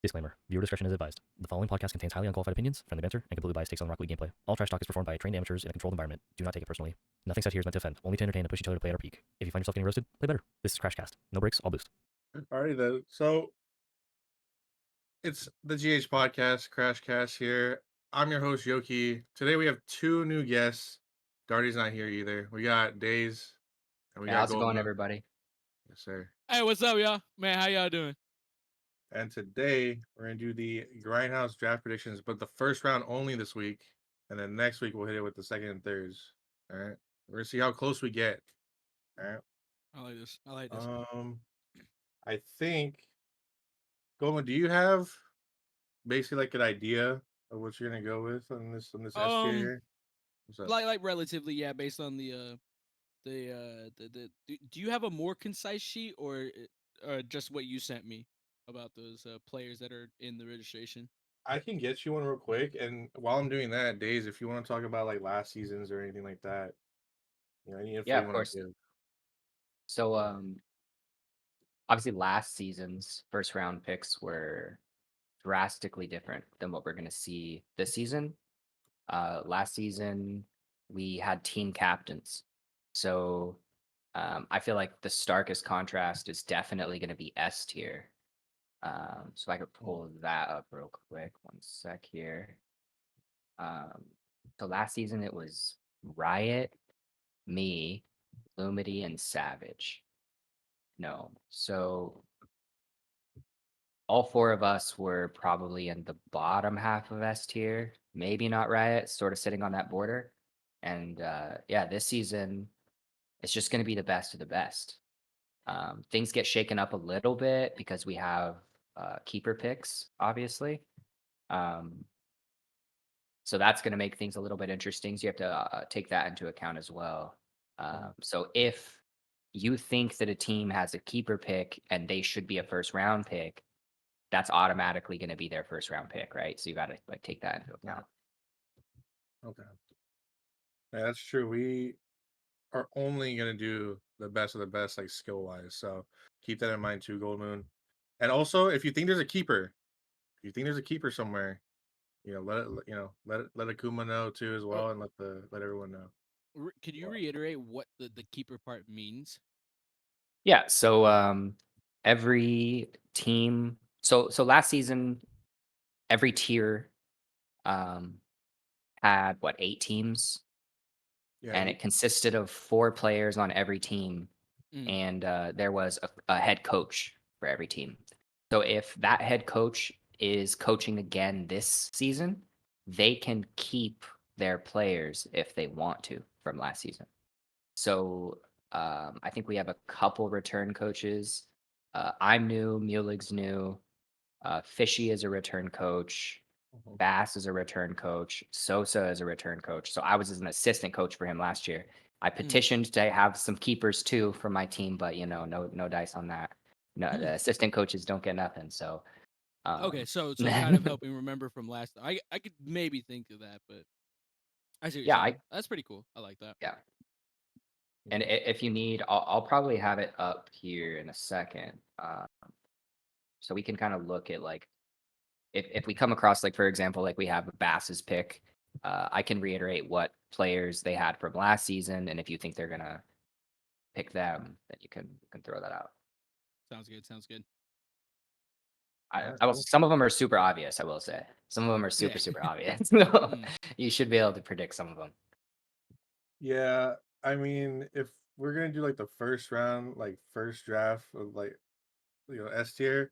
Disclaimer. Viewer discretion is advised. The following podcast contains highly unqualified opinions, friendly banter, and completely biased takes on Rocket League gameplay. All trash talk is performed by trained amateurs in a controlled environment. Do not take it personally. Nothing said here is meant to offend, only to entertain and push each other to play at our peak. If you find yourself getting roasted, play better. This is CrashCast. No breaks, all boost. Alrighty then. So it's the GH podcast, CrashCast here. I'm your host Yoki. Today we have two new guests. Darty's not here either. We got Days and we Hey, got how's it Gold going, Moon. everybody? Yes, sir. Hey, what's up, y'all? Man, how y'all doing? And today we're gonna do the Grindhouse draft predictions, but the first round only this week, and then next week we'll hit it with the second and thirds. All right. We're gonna see how close we get. All right. I like this. I like this. I think Goldman, do you have basically like an idea of what you're gonna go with on this S tier here? What's up? Like relatively, yeah, based on the do you have a more concise sheet or just what you sent me about those players that are in the registration? I can get you one real quick, and while I'm doing that, Days, if you want to talk about like last seasons or anything like that, any info Yeah, you of want course. to give. So, obviously, last season's first round picks were drastically different than what we're going to see this season. Last season, we had team captains. So, I feel like the starkest contrast is definitely going to be S tier. So I could pull that up real quick. One sec here. So last season it was Riot, me, Lumity, and Savage. No. So all four of us were probably in the bottom half of S tier, maybe not Riot, sort of sitting on that border. And yeah, this season it's just going to be the best of the best. Things get shaken up a little bit because we have keeper picks, obviously. So that's going to make things a little bit interesting. So you have to take that into account as well. So if you think that a team has a keeper pick and they should be a first round pick, that's automatically going to be their first round pick, right? So you got to like take that into account. Okay. Yeah, that's true. We are only gonna do the best of the best, like skill wise. So keep that in mind too, Gold Moon. And also, if you think there's a keeper, if you think there's a keeper somewhere, let Akuma know too as well, and let everyone know. Could you reiterate what the keeper part means? Yeah. So every team. So last season, every tier had what 8 teams, Yeah. and it consisted of 4 players on every team, and there was a head coach for every team. So if that head coach is coaching again this season, they can keep their players if they want to from last season. So I think we have a couple return coaches. I'm new, Mulig's new, Fishy is a return coach. Bass is a return coach. Sosa is a return coach. So I was as an assistant coach for him last year. I petitioned to have some keepers too for my team, but no dice on that. No, the assistant coaches don't get nothing. So Okay, so kind of helping remember from last. I could maybe think of that, but I see what you're saying. That's pretty cool. I like that. Yeah. And if you need, I'll probably have it up here in a second, so we can kind of look at like if we come across like for example like we have Bass's pick, I can reiterate what players they had from last season, and if you think they're gonna pick them, then you can throw that out. Sounds good. Sounds good. Some of them are super obvious. I will say some of them are super obvious. You should be able to predict some of them. Yeah, I mean, if we're gonna do like the first round, like first draft of like S tier,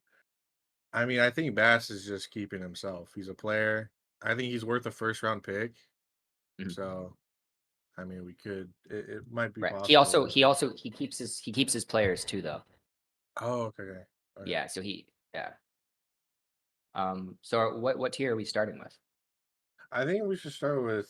I mean, I think Bass is just keeping himself. He's a player. I think he's worth a first round pick. So, I mean, it might be Right. possible. He keeps his players too though. Oh, okay. Yeah. So yeah. So what tier are we starting with? I think we should start with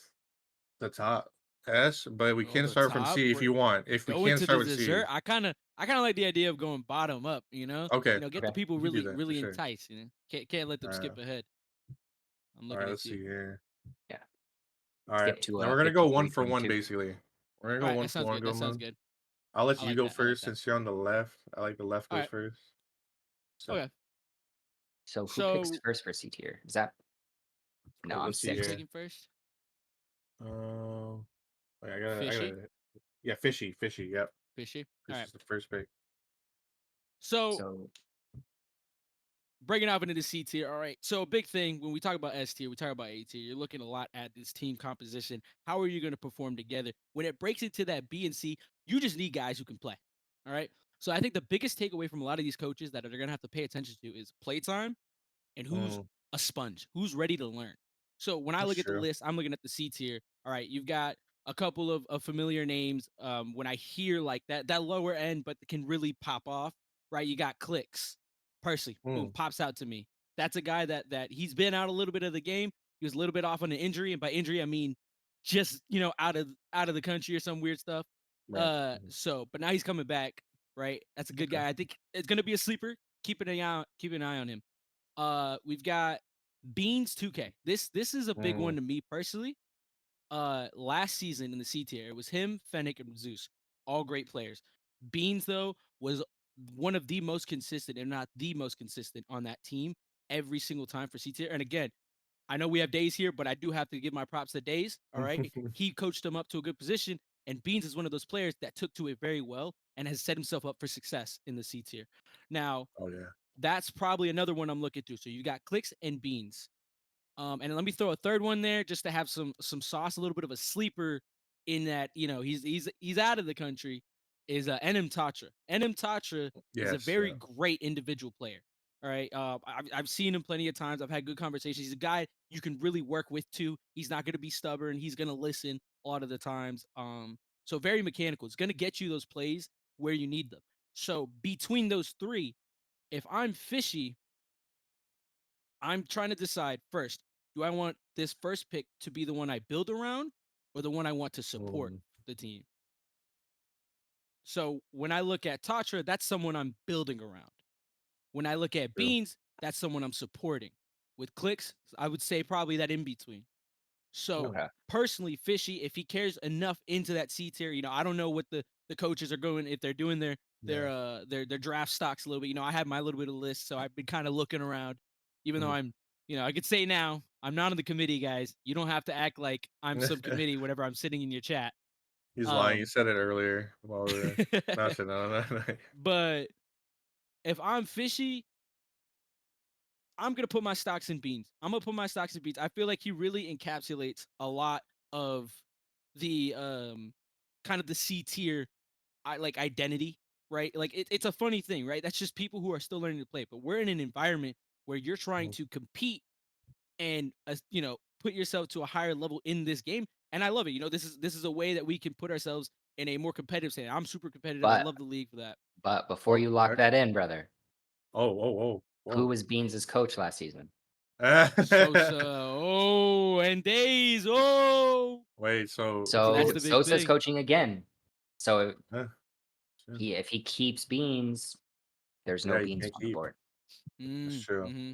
the top S, but we can start from C if you want. If we Going can to start the with C. dessert, I kind of like the idea of going bottom up. Okay. Get the people We can do really that, for sure. enticed. Can't let them skip ahead. I'm looking at let's you. see here. Yeah. All right. To, Now we're gonna go 1 for 1 322. basically. We're gonna go 1 for 1. That sounds good. I'll let I you like go that, I like first that. since you're on the left. I like the left goes Alright. first. So. Okay. So who picks first for C tier? Is that? No, I'm let's see Who's sixth. here. taking first? Wait, I gotta, Fishy. yeah, fishy. Yep, Fishy. All this right. is the first pick. So So breaking off into the C tier. All right. So a big thing when we talk about S tier, we talk about A tier. You're looking a lot at this team composition. How are you going to perform together? When it breaks into that B and C, you just need guys who can play. All right. So I think the biggest takeaway from a lot of these coaches that they're going to have to pay attention to is playtime and who's a sponge, who's ready to learn. So when I That's look at the true. list, I'm looking at the C tier. All right, you've got a couple of familiar names. When I hear like that lower end, but can really pop off, right? You got Clicks, Percy, boom, pops out to me. That's a guy that he's been out a little bit of the game. He was a little bit off on an injury, and by injury I mean just out of the country or some weird stuff. Right. But now he's coming back, right? That's a good guy. I think it's gonna be a sleeper. Keep an eye on him. We've got Beans 2K. This is a big one to me personally. Last season in the C tier, it was him, Fennec, and Zeus, all great players. Beans though was one of the most consistent, if not the most consistent, on that team every single time for C tier. And again, I know we have Days here, but I do have to give my props to Days. All right, he coached him up to a good position, and Beans is one of those players that took to it very well and has set himself up for success in the C tier. Now, Oh yeah. that's probably another one I'm looking through. So you got Clicks and Beans. And let me throw a third one there just to have some sauce, a little bit of a sleeper in that, he's out of the country, is Enem Tatra. Enem Tatra is a Yes. very great individual player. All right. I've seen him plenty of times. I've had good conversations. He's a guy you can really work with too. He's not going to be stubborn. He's going to listen a lot of the times. So very mechanical. It's going to get you those plays where you need them. So between those three, if I'm Fishy, I'm trying to decide first, do I want this first pick to be the one I build around or the one I want to support the team? So when I look at Tatra, that's someone I'm building around. When I look at Beans, that's someone I'm supporting. With Clicks, I would say probably that in between. So personally, Fishy, if he cares enough into that C tier, I don't know what the coaches are going, if they're doing their draft stocks a little bit. I have my little bit of list, so I've been kind of looking around, even though I'm, I could say now I'm not on the committee, guys. You don't have to act like I'm some committee whenever I'm sitting in your chat. He's lying. You said it earlier while we were. No. But if I'm Fishy, I'm gonna put my stocks in Beans. I feel like he really encapsulates a lot of the kind of the C tier identity, right? Like it's a funny thing, right? That's just people who are still learning to play. But we're in an environment where you're trying to compete and put yourself to a higher level in this game. And I love it. This is a way that we can put ourselves in a more competitive state. I'm super competitive. I love the league for that. But before you lock that in, brother. Whoa. Who was Beans' coach last season? Sosa. And Days. Wait, so So that's the big Sosa's thing. coaching again. So if he keeps Beans, there's no Beans on the board. That's true. Mm-hmm.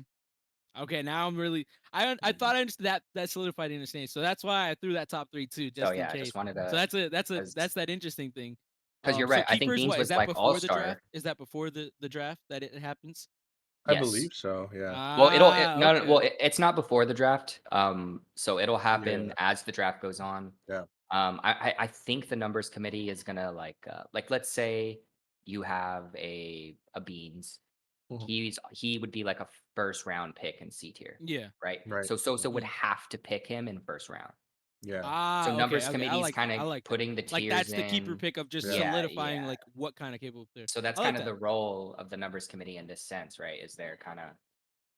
Okay, now I'm really. I thought I understood that solidified the understanding. So that's why I threw that top three too, just in case. I just wanted to. So that's that interesting thing. Because you're right. So I think Beans was is that like before the draft? Is that before the draft that it happens? I believe so. Yeah. Well, it's not before the draft. So it'll happen as the draft goes on. Yeah. I think the numbers committee is gonna like let's say you have a Beans. He would be like a first round pick in C tier. Yeah. Right. So Sosa would have to pick him in first round. Yeah. So numbers committee is kind of putting the tiers like that's in. the keeper pick of just solidifying like what kind of capable player. So that's kind of the role of the numbers committee in this sense, right? Is they're kind of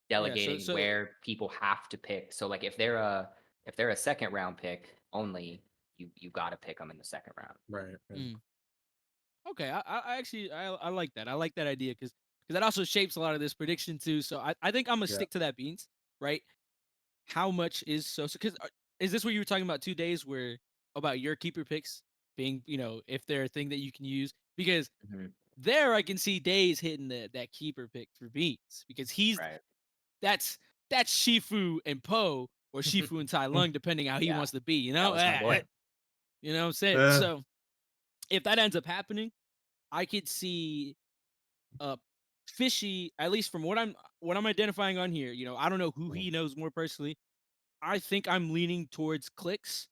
delegating where people have to pick. So like if they're a second round pick only, you got to pick them in the second round. Right. Yeah. Okay, I actually I like that. I like that idea because that also shapes a lot of this prediction too. So I think I'm gonna stick to that, Beans. Right? How much is Sosa? Because is this what you were talking about 2 days where about your keeper picks being if they're a thing that you can use? Because there I can see Days hitting that keeper pick for Beans because he's that's Shifu and Poe or Shifu and Tai Lung depending how he wants to be. That was my boy. You know what I'm saying? So if that ends up happening, I could see fishy, at least from what I'm identifying on here. I don't know who he knows more personally. I think I'm leaning towards Clicks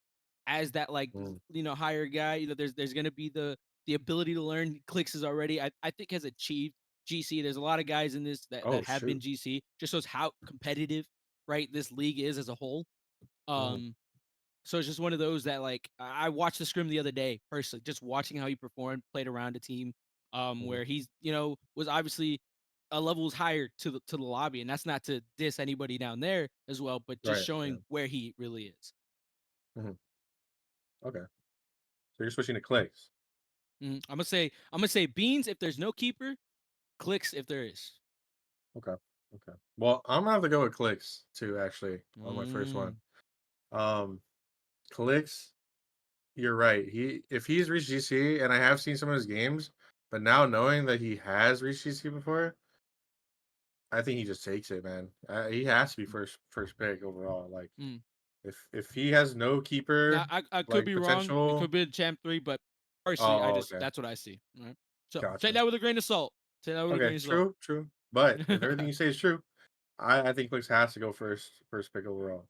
as that higher guy. There's gonna be the ability to learn. Clicks is already I think has achieved GC. There's a lot of guys in this that Oh have been shoot. GC. Just shows how competitive, right, this league is as a whole. So it's just one of those that I watched the scrim the other day personally, just watching how he performed, played around a team, where he's was obviously a levels higher to the lobby, and that's not to diss anybody down there as well, but just Right. Yeah. showing where he really is. Okay. So you're switching to clicks. I'm gonna say Beans if there's no keeper, Clicks if there is. Okay. Okay. Well, I'm gonna have to go with clicks too, actually, on my first one. Clicks, you're right. If he's reached GC, and I have seen some of his games, but now knowing that he has reached GC before, I think he just takes it, man. He has to be first pick overall. Like, Mm. if he has no Now keeper, I could like be wrong. It potential. could be champ 3, but personally, Oh, okay. that's what I see. All right. So Gotcha. take that with a grain of salt. Take that with a Okay, grain of salt. true. But if everything you say is true, I think Clicks has to go first pick overall.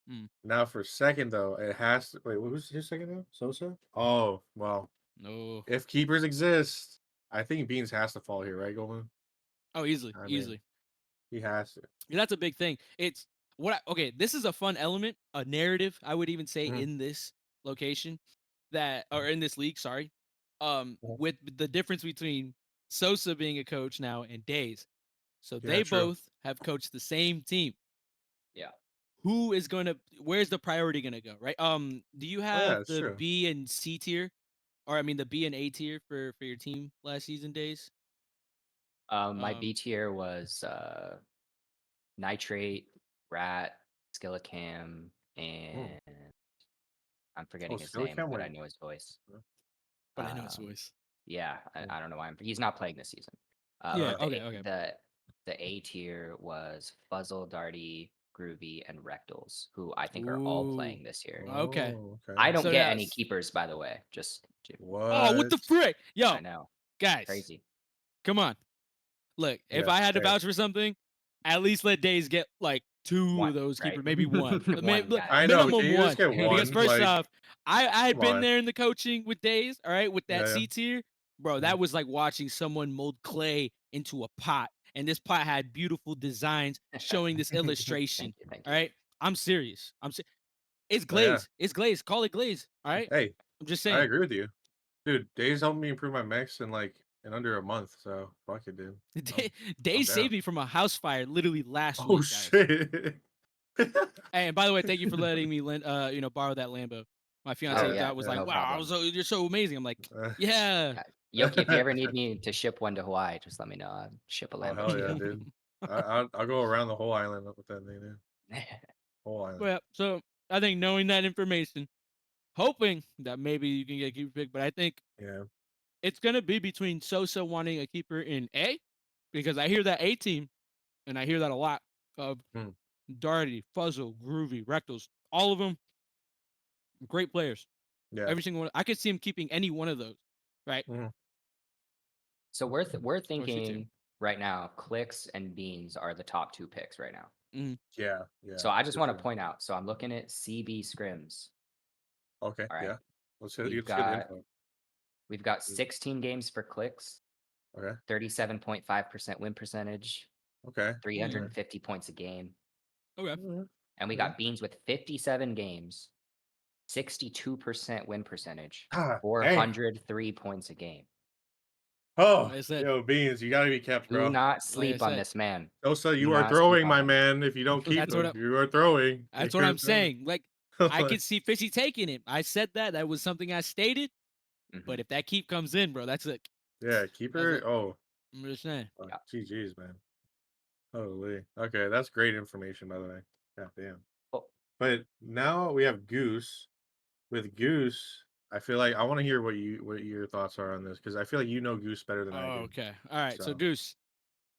Mm. Now for second though, it has to wait. What was his second though? Sosa. Oh well. No. If keepers exist, I think Beans has to fall here, right, Goldman? Oh, easily, I mean, easily. he has to. Yeah, that's a big thing. It's okay, this is a fun element, a narrative, I would even say, in this location or in this league, sorry. With the difference between Sosa being a coach now and Days. So Yeah, they true. both have coached the same team. Yeah. Where's the priority gonna go, right? Do you Oh, have yeah, it's the true. B and C tier? Or I mean the B and A tier for your team last season, Days? My B tier was Nitrate, Rat, Skillicam, and I'm forgetting his name, Skillicam but I went. know his voice. But I know his Um, voice. Yeah, I don't know why he's not playing this season. Yeah, But okay. the A tier was Fuzzle, Darty, Groovy, and Rectals, who I think are all Ooh. playing this year. Okay. Oh, okay. I don't So get now any keepers, by the way. Oh, what What? the frick? Yo, I know, guys, crazy. come on. Look, if Yeah. I had to Hey. vouch for something, at least let Days get like 2 One, of those right? keepers, maybe one. One guy. I know. Can Minimum you just one. get Because one? first Like, off, I had come been on. there in the coaching with Days, all right, with that Yeah. C tier. Bro, that was like watching someone mold clay into a pot. And this pot had beautiful designs showing this illustration. Thank All you. right. I'm serious. It's Oh, yeah. glaze. It's glaze. Call it glaze. All right. Hey, I'm just I saying. agree with you, dude. Days helped me improve my mix in under a month. So fuck it, dude. Days down. saved me from a house fire literally last Oh week, guys. shit. Hey, and by the way, thank you for letting me borrow that Lambo. My fiance yeah, was like, no "Wow, problem. you're so amazing." I'm like, "Yeah." Yoki, if you ever need me to ship one to Hawaii, just let me know. I'll ship a Oh Lambo hell to yeah, you. dude. I'll go around the whole island with that thing, dude. Whole island. Well, so I think knowing that information, hoping that maybe you can get a keeper pick, but I think Yeah. it's gonna be between Sosa wanting a keeper in A, because I hear that A team, and I hear that a lot of Hmm. Darty, Fuzzle, Groovy, Rectals, all of them great players. Yeah. Every single one. I could see him keeping any one of those, right? So we're Or C tier. thinking right now, Clicks and Beans are the top 2 picks right now. Yeah. So I just for want to sure. point out. So I'm looking at CB scrims. Okay. All right. Yeah. Let's get We've the got info. 16 games for Clicks, Okay. 37.5% win percentage, Okay. 350 points a game. Okay. And we got Beans with 57 games, 62% win percentage, Ah, dang. 403 points a game. Oh, Like I said, yo, Beans, you gotta be kept, Do bro. not sleep on said. this man. Sosa, you Do are not throwing, sleep my on him. man. If you don't keep That's him, what you are throwing. That's what You're I'm saying. Like, I throwing. could see Fishy taking it. I said that. That was something I stated. But if that keep comes in, bro, that's it. Yeah, keeper. Oh, I'm just saying. Yeah. GG's, man. Holy. Okay, that's great information, by the way. God damn. Well, But now we have Goose. With Goose, I feel like I want to hear what your thoughts are on this, because I feel like you know Goose better than I do. Okay. All right. So So. Goose,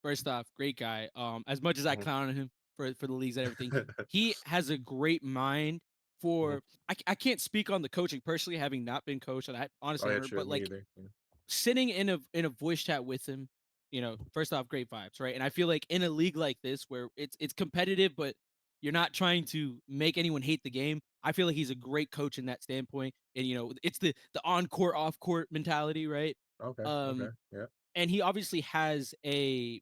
first off, great guy. As much as I clown on him for the leagues and everything, he has a great mind for. I can't speak on the coaching personally, having not been coached, and I honestly Oh yeah, never. true. But Me like either. Yeah. sitting in a voice chat with him, first off, great vibes, right? And I feel like in a league like this where it's competitive, but you're not trying to make anyone hate the game. I feel like he's a great coach in that standpoint. And it's the on court, off court mentality, right? Okay. Um, Okay. Yeah. and he obviously has a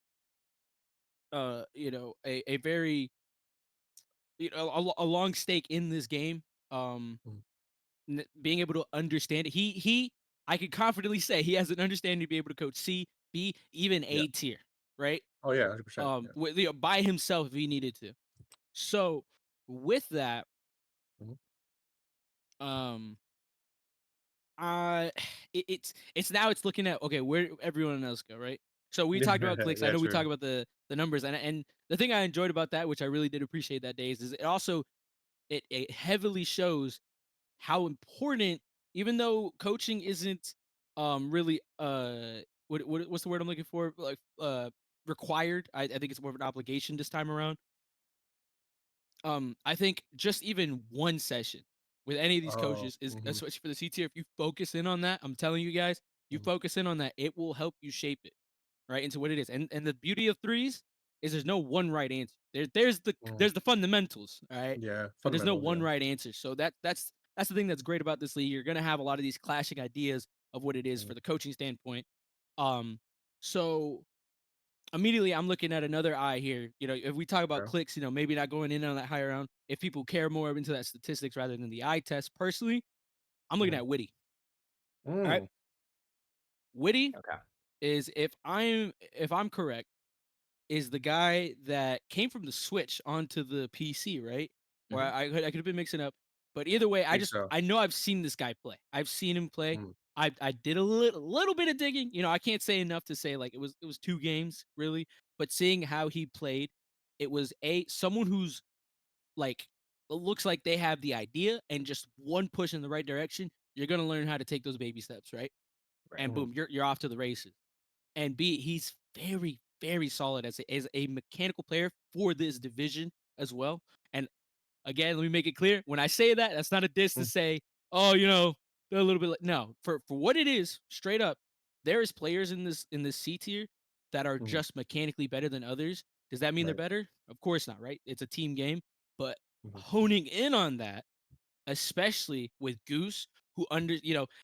very a long stake in this game. Um, Mhm. Being able to understand it. I could confidently say he has an understanding to be able to coach C, B, even Yeah. A tier, right? Oh yeah. 100%. Yeah. By himself if he needed to. So with that, Mhm. um, I it's now it's looking at okay where everyone else go, right? So we talked about clicks. I Yeah. know we True. talked about the numbers, and the thing I enjoyed about that, which I really did appreciate that days, is it heavily shows how important, even though coaching isn't really what's the word I'm looking for, like required. I think it's more of an obligation this time around. I think just even one session with any of these Oh. coaches is, Mhm. especially for the C tier, if you focus in on that, I'm telling you guys, you Mhm. focus in on that, it will help you shape it right into what it is. And the beauty of threes is there's no one right answer. Mhm. There's the fundamentals, all right, Yeah. but there's no Fundamentals. one Yeah. right answer. So that's the thing that's great about this league. You're gonna have a lot of these clashing ideas of what it is Mhm. for the coaching standpoint. Um, so immediately I'm looking at another eye here. If we talk about Okay. clicks, maybe not going in on that higher round. If people care more into that statistics rather than the eye test, personally, I'm looking Mhm. at Witty. All right, Mm. Witty Okay. is if I'm correct, is the guy that came from the Switch onto the PC, right? Or Mhm. I could have been mixing up, but either way, Think so. I know I've seen this guy play. I've seen him play. Mm. I did a little bit of digging. I can't say enough to say like it was 2 games really, but seeing how he played, it was someone who's like looks like they have the idea and just one push in the right direction. You're gonna learn how to take those baby steps, right? Right. And Mhm. boom, you're off to the races. And B, he's very, very solid as a mechanical player for this division as well. And again, let me make it clear: when I say that, that's not a diss to Mm. say, oh, they're a little bit. No, for what it is, straight up, there is players in this C tier that are Mhm. just mechanically better than others. Does that mean they're Right. better? Of course not, right? It's a team game. But Mhm. honing in on that, especially with Goose, who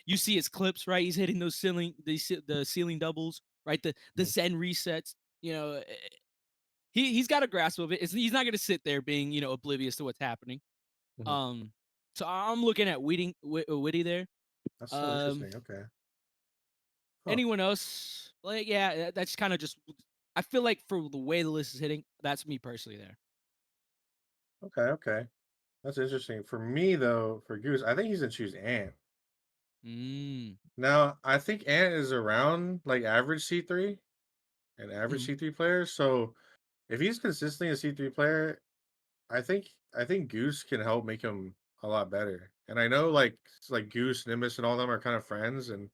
you see his clips, right? He's hitting those the ceiling doubles, right? The Mhm. Zen resets. He's got a grasp of it. He's not going to sit there being oblivious to what's happening. Mhm. Um, so I'm looking at Witty there. That's so Um, interesting. Okay. Huh. anyone else? Like, yeah, that's kind of just. I feel like for the way the list is hitting, that's me personally there. Okay. Okay. That's interesting. For me though, for Goose, I think he's gonna choose Ant. Mm. Now, I think Ant is around like average C3, an average Mhm. C3 player. So if he's consistently a C3 player, I think Goose can help make him a lot better. And I know like Goose, Nimbus, and all them are kind of friends, and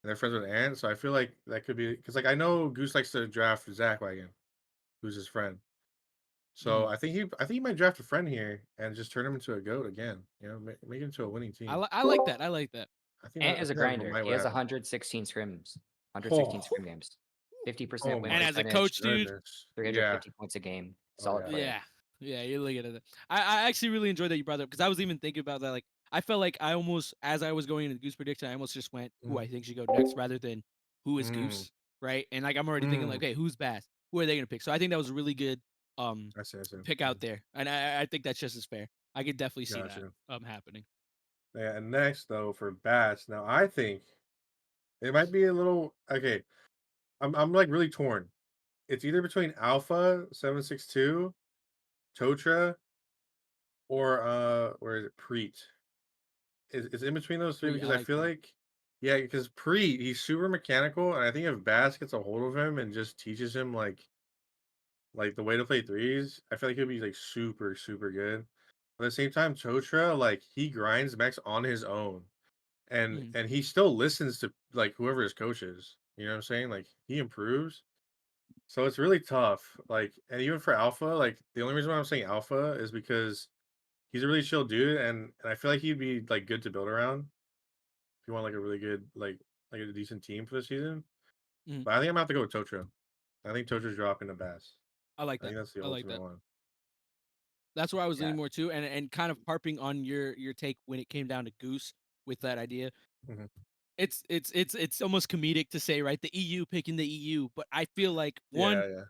they're friends with Ant. So I feel like that could be because like I know Goose likes to draft Zach Wagon, who's his friend. So Mhm. I think he might draft a friend here and just turn him into a goat again. Make him into a winning team. I like that. I like that. Ant I is a think that's what grinder. might He has happen. 116 scrims, 116 Oh, scrim games, 50% oh win my And as a percentage, coach, dude, goodness. Yeah. 350 points a game. Oh Solid yeah. player. yeah, yeah, you're looking at it. I actually really enjoyed that you brought that up because I was even thinking about that. Like, I felt like I almost, as I was going into the Goose prediction, I almost just went who Mm, I think should go next rather than who is mm, Goose, right? And like I'm already thinking like, mm. okay, who's Bass? Who are they gonna pick? So I think that was a really good I see. I see. pick out there, and I think that's just as fair. I could definitely see that Gotcha. happening. Yeah. And next though for bats, now I think it might be a little okay. I'm like really torn. It's either between Alpha 762, Totra, or is it Preet? It's in between those three Preet, I because I like feel Preet. like yeah, because Preet, he's super mechanical, and I think if Bass gets a hold of him and just teaches him like the way to play threes, I feel like he'll be like super, super good. At the same time, Totra, like he grinds max on his own. And Mhm. and he still listens to like whoever his coach is. You know what I'm saying? Like he improves. So it's really tough. Like, and even for Alpha, like the only reason why I'm saying Alpha is because he's a really chill dude, and I feel like he'd be like good to build around if you want like a really good like a decent team for the season. Mhm. But I think I'm gonna have to go with Totra. I think Tojo's dropping the Bass. I like I that. think that's the I like ultimate that. one. That's where I was Yeah. leaning more too, and kind of harping on your take when it came down to Goose with that idea. Mhm. It's almost comedic to say, right? The EU picking the EU, but I feel like one Yeah.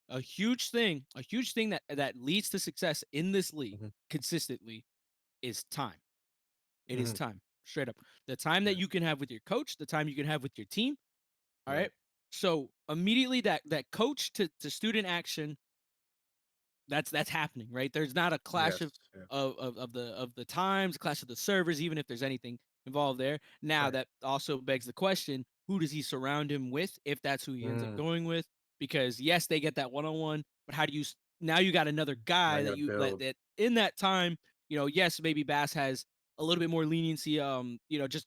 a huge thing that leads to success in this league Mhm. consistently is time. It is Mhm. time, straight up. The time Yeah. that you can have with your coach, the time you can have with your team. All Yeah. right. So immediately that coach to student action, that's happening, right? There's not a clash Yes. of Yeah. the times, clash of the servers, even if there's anything involved there. Now Right. that also begs the question: who does he surround him with, if that's who he ends up Mm. going with? Because yes, they get that one-on-one, but how do you now you got another Now guy you that gotta you build. that in that time, yes, maybe Bass has a little bit more leniency,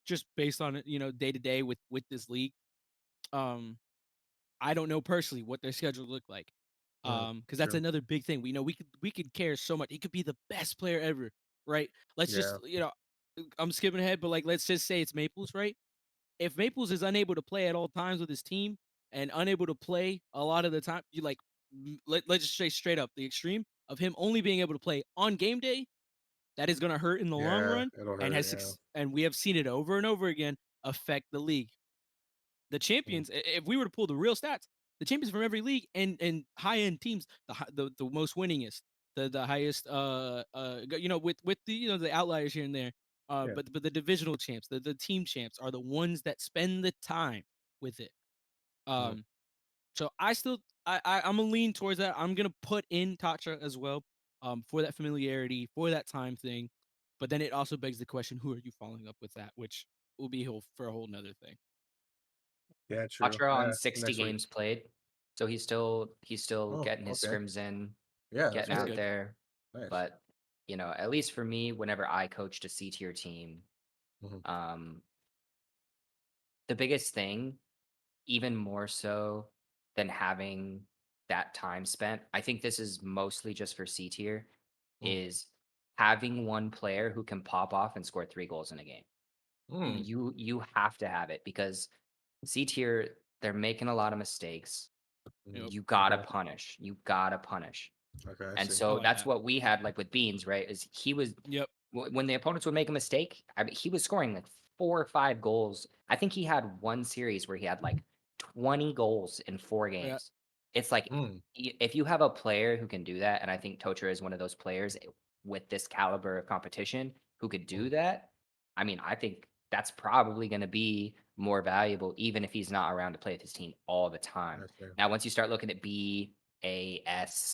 just based on day to day with this league. Um, I don't know personally what their schedule look like. Because that's True. another big thing. We could care so much. He could be the best player ever, right? Let's Yeah. just I'm skipping ahead, but like let's just say it's Maples, right? If Maples is unable to play at all times with his team and unable to play a lot of the time, you like let's just say straight up the extreme of him only being able to play on game day, that is gonna hurt in the long Yeah. run It'll and hurt. Yeah. and we have seen it over and over again affect the league. The Mhm. champions, if we were to pull the real stats, the champions from every league and high end teams, the most winningest, the highest, with the the outliers here and there, Yeah. but the divisional champs, the team champs are the ones that spend the time with it. Mhm. Um, so I still I'm gonna lean towards that. I'm gonna put in Tatra as well, for that familiarity, for that time thing. But then it also begs the question: who are you following up with that? Which will be for a whole nother thing. Yeah. True. Patra on Yeah. 60 Next week. games played, so he's still Oh. getting his Okay. scrims in, Yeah. That's getting That's out good. good. there. Nice. But at least for me, whenever I coached a C tier team, Mhm. um, the biggest thing, even more so than having that time spent, I think this is mostly just for C tier, Mhm. is having one player who can pop off and score 3 goals in a game. Mm. You have to have it because C tier, they're making a lot of mistakes. Yep. You gotta Okay. punish. You gotta punish. Okay. I And see. I so like that's that. what we had like with Beans, right? Is he was Yep. when the opponents would make a mistake, I mean, he was scoring like 4 or 5 goals. I think he had one series where he had like 20 goals in 4 games. Yeah. It's like Mm. if you have a player who can do that, and I think Tocher is one of those players with this caliber of competition who could do Mhm. that. I mean, I think that's probably going to be more valuable, even if he's not around to play with his team all the time. I see. Now, once you start looking at B, A, S,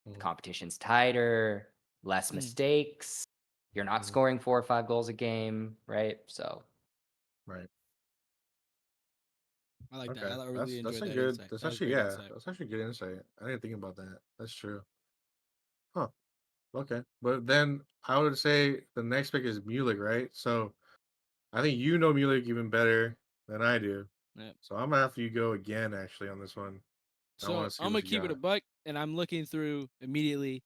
the Mhm. competition's tighter, less Mm, mistakes. You're not Mhm. scoring 4 or 5 goals a game, right? So Right. I like that. Okay. I really That's enjoyed a that good. insight. That's That was actually great yeah. insight. That's actually good insight. I didn't think about that. That's true. Huh. Okay. But then I would say the next pick is Mulek, right? So I think you know Mulek even better than I do. Yeah. So I'm gonna have you go again actually on this one. I So want to see I'm what gonna you keep it a got. buck, and I'm looking through immediately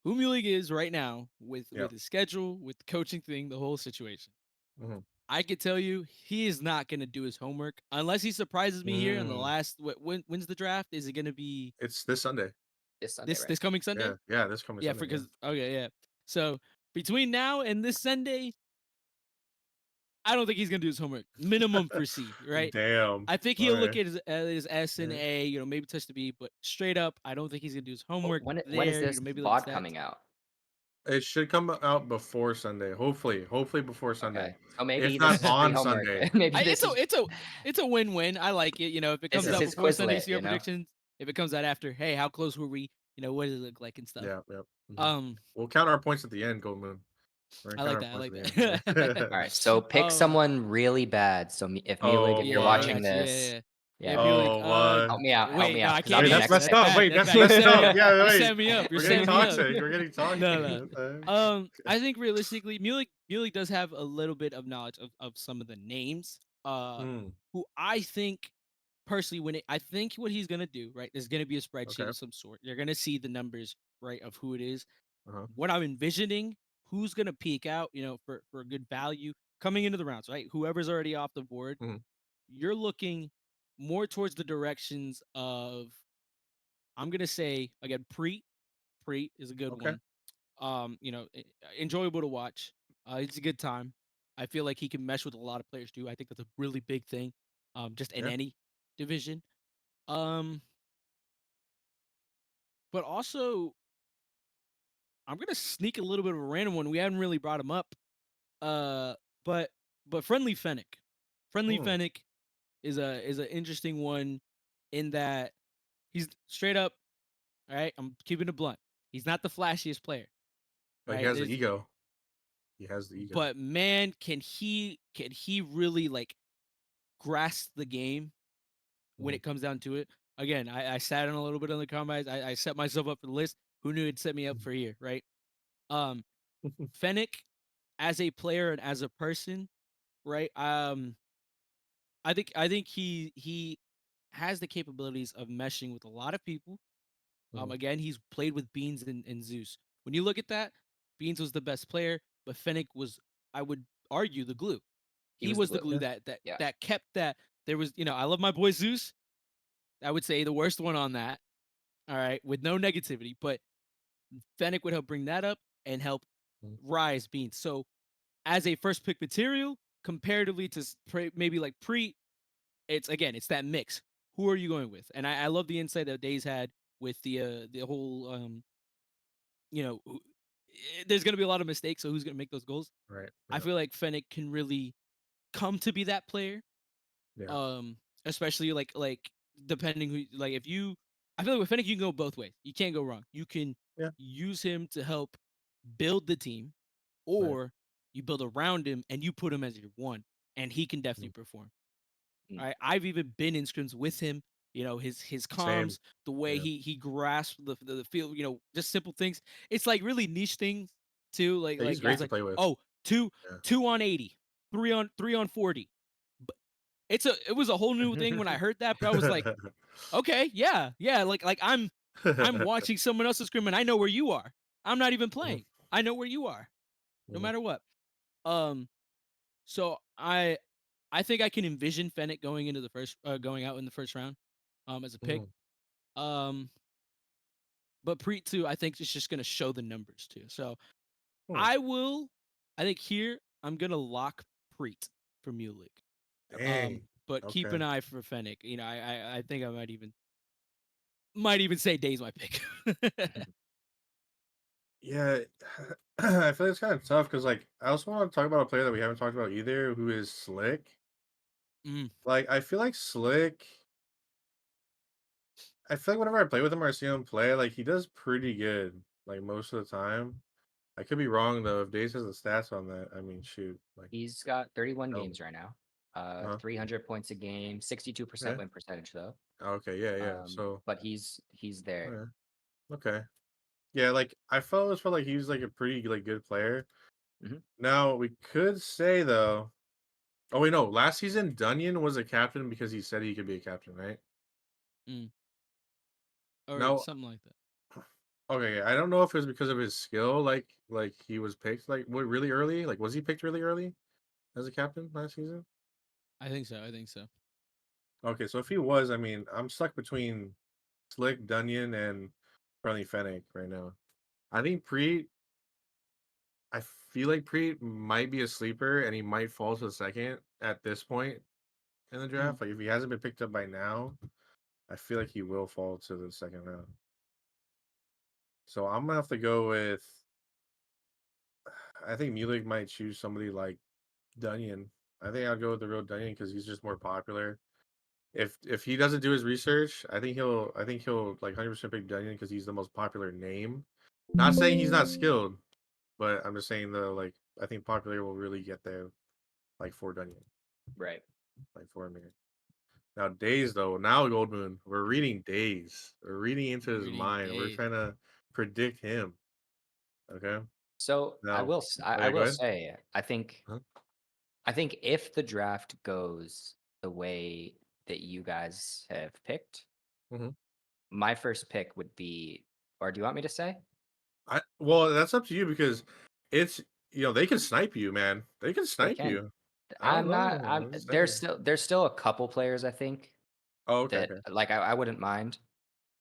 who Mulig is right now with Yeah. his schedule, with the coaching thing, the whole situation. Mm-hmm. I could tell you he is not gonna do his homework unless he surprises me here in the Mm. last. When's the draft? Is it gonna be It's this Sunday. this Sunday, right? this coming Sunday? Yeah. Yeah. This coming Yeah, Sunday. Yeah. because okay, yeah. So between now and this Sunday, I don't think he's gonna do his homework. Minimum for C, right? Damn. I think he'll look Okay. at his S and Yeah. A, maybe touch the B, but straight up, I don't think he's gonna do his Well, homework when is there. this Maybe look at VOD stats. coming out? It should come out before Sunday. Hopefully before Sunday. Okay, so If maybe not this is free on homework. Sunday. Maybe I, this is it's a win-win. I like it. If it this comes is Yeah. out his before Sunday, Quizlet, see our predictions. If it comes out after, hey, how close were we? What does it look like and stuff. Yeah. Yep. Mhm. Um, We'll count our points at the end, Gold Moon. We're gonna I count like our that. I points like at the that. All end. right, so pick um, someone really bad. So if Mulek, Oh if you're yeah, I one. watching got you. this, Yeah. yeah, Mulik. Oh one. help me Wait, no, out, I because can't I'll Wait, be do that's that. next messed pick. up. Bad. Wait, That's that's bad. You messed set me up. up. Yeah, You wait. set me up. You're We're getting setting me up. toxic. We're getting toxic. No, no. I think realistically, Mulek does have a little bit of knowledge of some of the names. Hmm. Who I think personally, I think what he's gonna do, right, there's gonna be a spreadsheet Okay. of some sort. You're gonna see the numbers, right, of who it is. Uh-huh. What I'm envisioning, who's gonna peak out, for a good value coming into the rounds, right? Whoever's already off the board, Mhm. you're looking more towards the directions of, I'm gonna say again, Preet is a good Okay. one. Enjoyable to watch. It's a good time. I feel like he can mesh with a lot of players too. I think that's a really big thing. Just in Yeah. any division. Um, but also I'm gonna sneak a little bit of a random one. We haven't really brought him up. Uh, but Friendly Fennec. Friendly Hmm. Fennec is an interesting one in that he's straight up. All right, I'm keeping it blunt. He's not the flashiest player. But he Right, has the ego. He has the ego. but man, can he really like grasp the game when Mhm. it comes down to it? Again, I sat in a little bit on the combines. I set myself up for the list. Who knew it'd set me up for here, right? Um, Fennec as a player and as a person, right? I think he has the capabilities of meshing with a lot of people. Mhm. Again, he's played with Beans and Zeus. When you look at that, Beans was the best player, but Fennec was, I would argue, the glue. He He was the was the glue. glue Yeah. Yeah. that kept that. There was, I love my boy Zeus. I would say the worst one on that. All right, with no negativity, but Fennec would help bring that up and help Mhm. rise Beans. So as a first pick material, comparatively to maybe like it's that mix. Who are you going with? And I love the insight that Days had with the whole you know there's gonna be a lot of mistakes, so who's gonna make those goals? Right. I Yeah. feel like Fennec can really come to be that player. Yeah. Especially like depending who, like, if you, I feel like with Fennec you can go both ways. You can't go wrong. You can Yeah. use him to help build the team, Right. or you build around him and you put him as your one, and he can definitely Mhm. perform. Mm. Right? I've even been in scrims with him. His Same. comms, the way Yeah. he grasped the field. Just simple things. It's like really niche things too. Like Yeah, he's guys great to like, play with. oh, two Yeah. two on 80, three on 40. But it was a whole new thing when I heard that. But I was like, okay, yeah. Like I'm watching someone else's scrim and I know where you are. I'm not even Mhm. playing. I know where you are, no Mhm. matter what. Um, so I think I can envision Fennec going into the going out in the first round, as a pick. Mhm. Um, but Preet too, I think it's just gonna show the numbers too. So Hmm. I will, I think here I'm gonna lock Preet for Mulek. Dang. But keep Okay. an eye for Fennec. I think I might even say Day's my pick. Yeah, I feel like it's kind of tough because, like, I also want to talk about a player that we haven't talked about either, who is Slick. Mm, Like, I feel like Slick. I feel like whenever I play with him or I see him play, like, he does pretty good, like, most of the time. I could be wrong though. If Days has the stats on that, I mean, shoot, like, He's got 31 tell me. games right now. Huh? 300 points a game, 62% Okay. win percentage though. Okay. Yeah. Yeah. So. But he's there. Okay. Okay. Yeah. Like, I always felt like he was like a pretty like good player. Mhm. Now we could say though. Oh wait, no. Last season, Dunyan was a captain because he said he could be a captain, right? mm. Or No. something like that. Okay, I don't know if it was because of his skill, like he was picked like what really early. Like, was he picked really early as a captain last season? I think so. I think so. Okay, so if he was, I mean, I'm stuck between Slick, Dunyan, and Friendly Fennec right now. I think Preet. I feel like Preet might be a sleeper, and he might fall to the second at this point in the Mm. draft. Like, if he hasn't been picked up by now, I feel like he will fall to the second round. So I'm gonna have to go with. I think Mulek might choose somebody like Dunyan. I think I'll go with the real Dunyan because he's just more popular. If he doesn't do his research, I think he'll like 100% pick Dunyan because he's the most popular name. Not saying he's not skilled, but I'm just saying the like I think popular will really get there like for Dunyan, Right. like for him here. Now Days though, now Gold Moon, we're reading Days. We're reading into his Reading mind. We're Days. trying to predict him. Okay. So Now, oh I yeah, go will ahead. say Huh? I think if the draft goes the way that you guys have picked, hmm my first pick would be, or do you want me to say? Well, that's up to you because it's they can snipe you, man. They can They snipe can. you. I don't know. I'm just saying. There's still a couple players I think Oh, okay, that okay. like I wouldn't mind.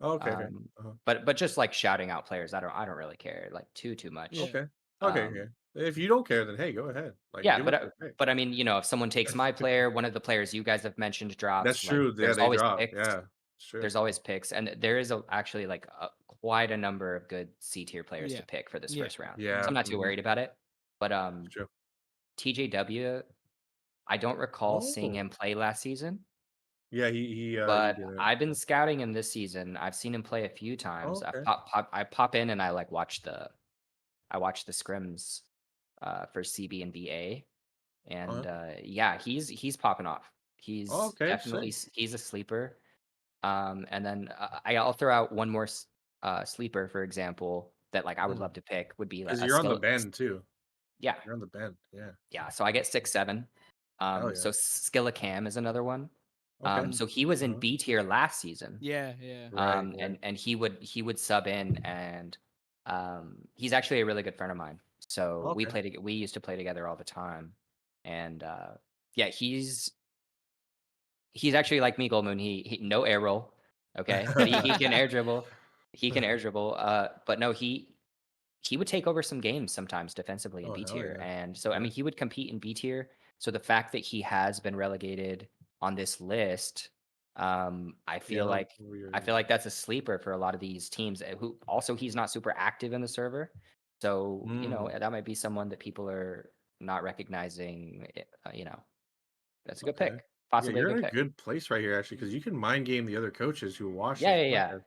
Oh, okay, okay. Um, Uh-huh. but just like shouting out players, I don't really care like too much. Yeah. Okay. Okay, Um, okay. If you don't care, then hey, go ahead. Like, yeah, give us your pick. but I mean, if someone takes my player, one of the players you guys have mentioned That's drops, like true. Yeah, there's they always drop. picks. Yeah, it's true. There's always picks, and there is actually like quite a number of good C tier players to Yeah. pick for this Yeah. first round. So Yeah, I'm not too worried about it. But it's true. TJW, I don't recall seeing Oh, him play last season, yeah, he but didn't. I've been scouting him this season. I've seen him play a few Oh, times. okay. I pop in and I watch the scrims for CB and BA, Uh-huh. and yeah, he's popping off. Oh, He's okay, definitely sick. he's a sleeper. And then I'll throw out one more sleeper, for example, that like I would love to pick would be like Because a you're on the skill. bend too. Yeah, You're on the bend. Yeah. yeah. So I get 6-7. Hell yeah. So Skilla Cam is another one. Okay. So he was in Uh-huh. B tier last season. Yeah. Yeah. Right, right. And he would sub in, and he's actually a really good friend of mine. So Okay. we used to play together all the time, and yeah, he's actually like me, Goldmoon. He no air roll, okay, but he can air dribble. He can air dribble. But no, he would take over some games sometimes defensively in Oh, B hell tier, yeah. and so I Yeah. mean he would compete in B tier. So the fact that he has been relegated on this list, I Yeah, feel no, like that's a sleeper for a lot of these teams. Who also he's not super active in the server, so that might be someone that people are not recognizing. That's a good okay. pick, Yeah, possibly a you're in good a pick. good place right here, actually, because you can mind game the other coaches who watch Yeah, this yeah, yeah. podcast.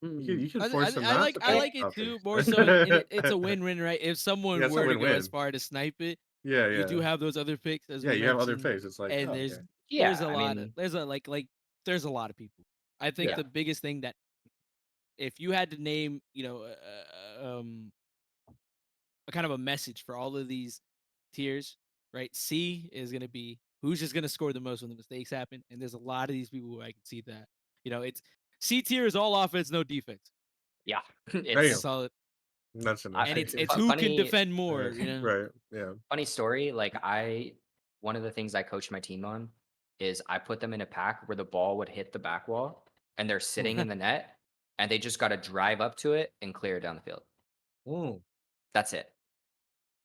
Mm. You can I, force I, them I not like to I pick like it top too picks. more so, and it's a win-win, right? If Yeah, someone it's a were to go as win-win. far to snipe it, Yeah, you yeah. do have those other picks as Yeah, we you have other mentioned, picks. It's like, and oh, there's okay. there's Yeah, a I lot of mean, there's a lot of people. I think yeah. the biggest thing that if you had to name, a kind of a message for all of these tiers, right? C is going to be who's just going to score the most when the mistakes happen, and there's a lot of these people who I can see that. It's C tier is all offense, no defense. Yeah, Damn, it's Solid, that's enough. and it's fu- who can funny. defend more. Right. Yeah. Funny story. Like one of the things I coached my team on is I put them in a pack where the ball would hit the back wall, and they're sitting in the net, and they just got to drive up to it and clear it down the field. Mm, That's it.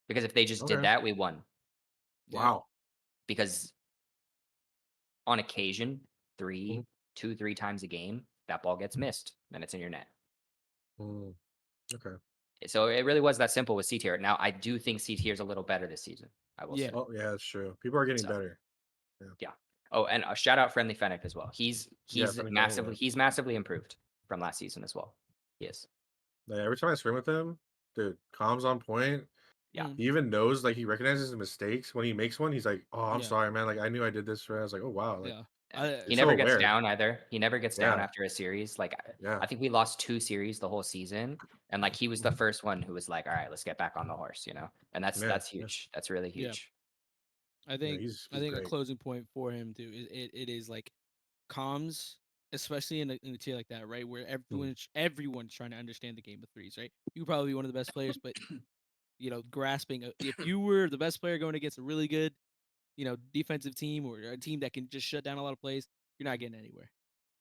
Because if they just did okay. that, we won. Yeah. Wow. Because on occasion, Mhm. 3 times a game, that ball gets missed, and it's in your net. Mm, okay. So it really was that simple with C tier. Now I do think C tier is a little better this season. I will Yeah. say. Oh, yeah, that's true. People are getting So better. yeah. Oh, and a shout out Friendly Fennec as well. Yeah, funny funny. Yeah. He's massively improved from last season as well. He is. Yeah, every time I swim with him, dude, calm's on point. Yeah. Mm, He even knows, like, he recognizes his mistakes. When he makes one, he's like, "Oh, I'm yeah. sorry, man. Like, I knew I did this right." I was like, "Oh, wow." Like, Yeah. Yeah. He he's so never gets aware. down either. He never gets down Yeah. after a series. Like Yeah. I think we lost 2 series the whole season, and like he was the Mhm. first one who was like, "All right, let's get back on the horse," And that's Yeah. Yeah. huge. That's really Yeah. huge. I Yeah. think I He's think a great. closing point for him too is it is like comms, especially in a tier like that, right? Where Mm. everyone's trying to understand the game of threes, right? You probably be one of the best players, but grasping if you were the best player going against a really good, defensive team or a team that can just shut down a lot of plays, you're not getting anywhere,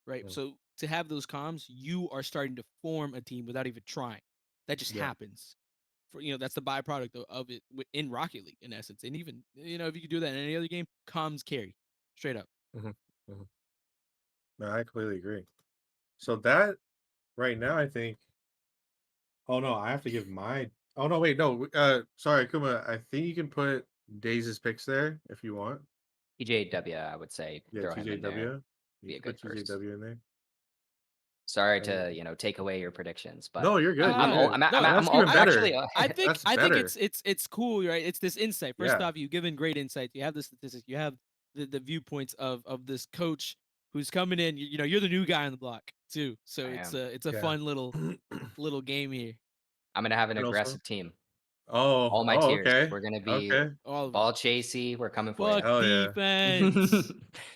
right? Mm. So to have those comms, you are starting to form a team without even trying. That just Yeah. happens. That's the byproduct of it in Rocket League in essence. And even if you could do that in any other game, comms carry straight up. Mhm. Mhm. No, I completely agree. So that right now, I think. Oh no, I have to give my. Oh no, wait, no. Sorry, Kuma. I think you can put Daze's picks there if you want. TJW, I would say Yeah, throw him in there. TJW. You Be a can put good first. TJW in there. Sorry And to take away your predictions, but no, you're good. You're I'm No, all, good. no. That's I'm even I better. actually I think That's I think better. it's cool, right? It's this insight. First Yeah. off, you've given great insight. You have the statistics. You have the viewpoints of this coach who's coming in. You're the new guy on the block too. So I am. it's a Yeah. fun little game here. I'm gonna have an And also, aggressive team. oh, All my oh, tiers. okay, We're gonna be okay. All of them. ball chasey. We're coming for you. Fuck Hell yeah. defense.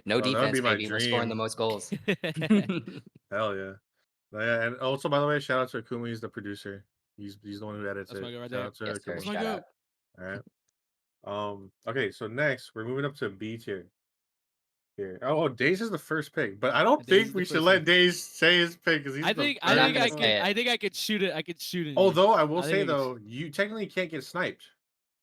No Oh, that would defense, be my baby. We're scoring the dream. most goals. Hell yeah. No, yeah, and also, by the way, shout out to Akuma. He's the producer. He's the one who edits That's my it. guy right Shout there. out to Yes, sir. That's Akuma. my Shout go. out. All right. Okay, so next we're moving up to B tier. here. Oh, Days is the first pick, but I don't Daze is think the we should first let pick. Days say his pick because he's I the think first. We're not gonna say it. I think I could shoot it. I could shoot it. Although I will I say think I could though, you technically can't get sniped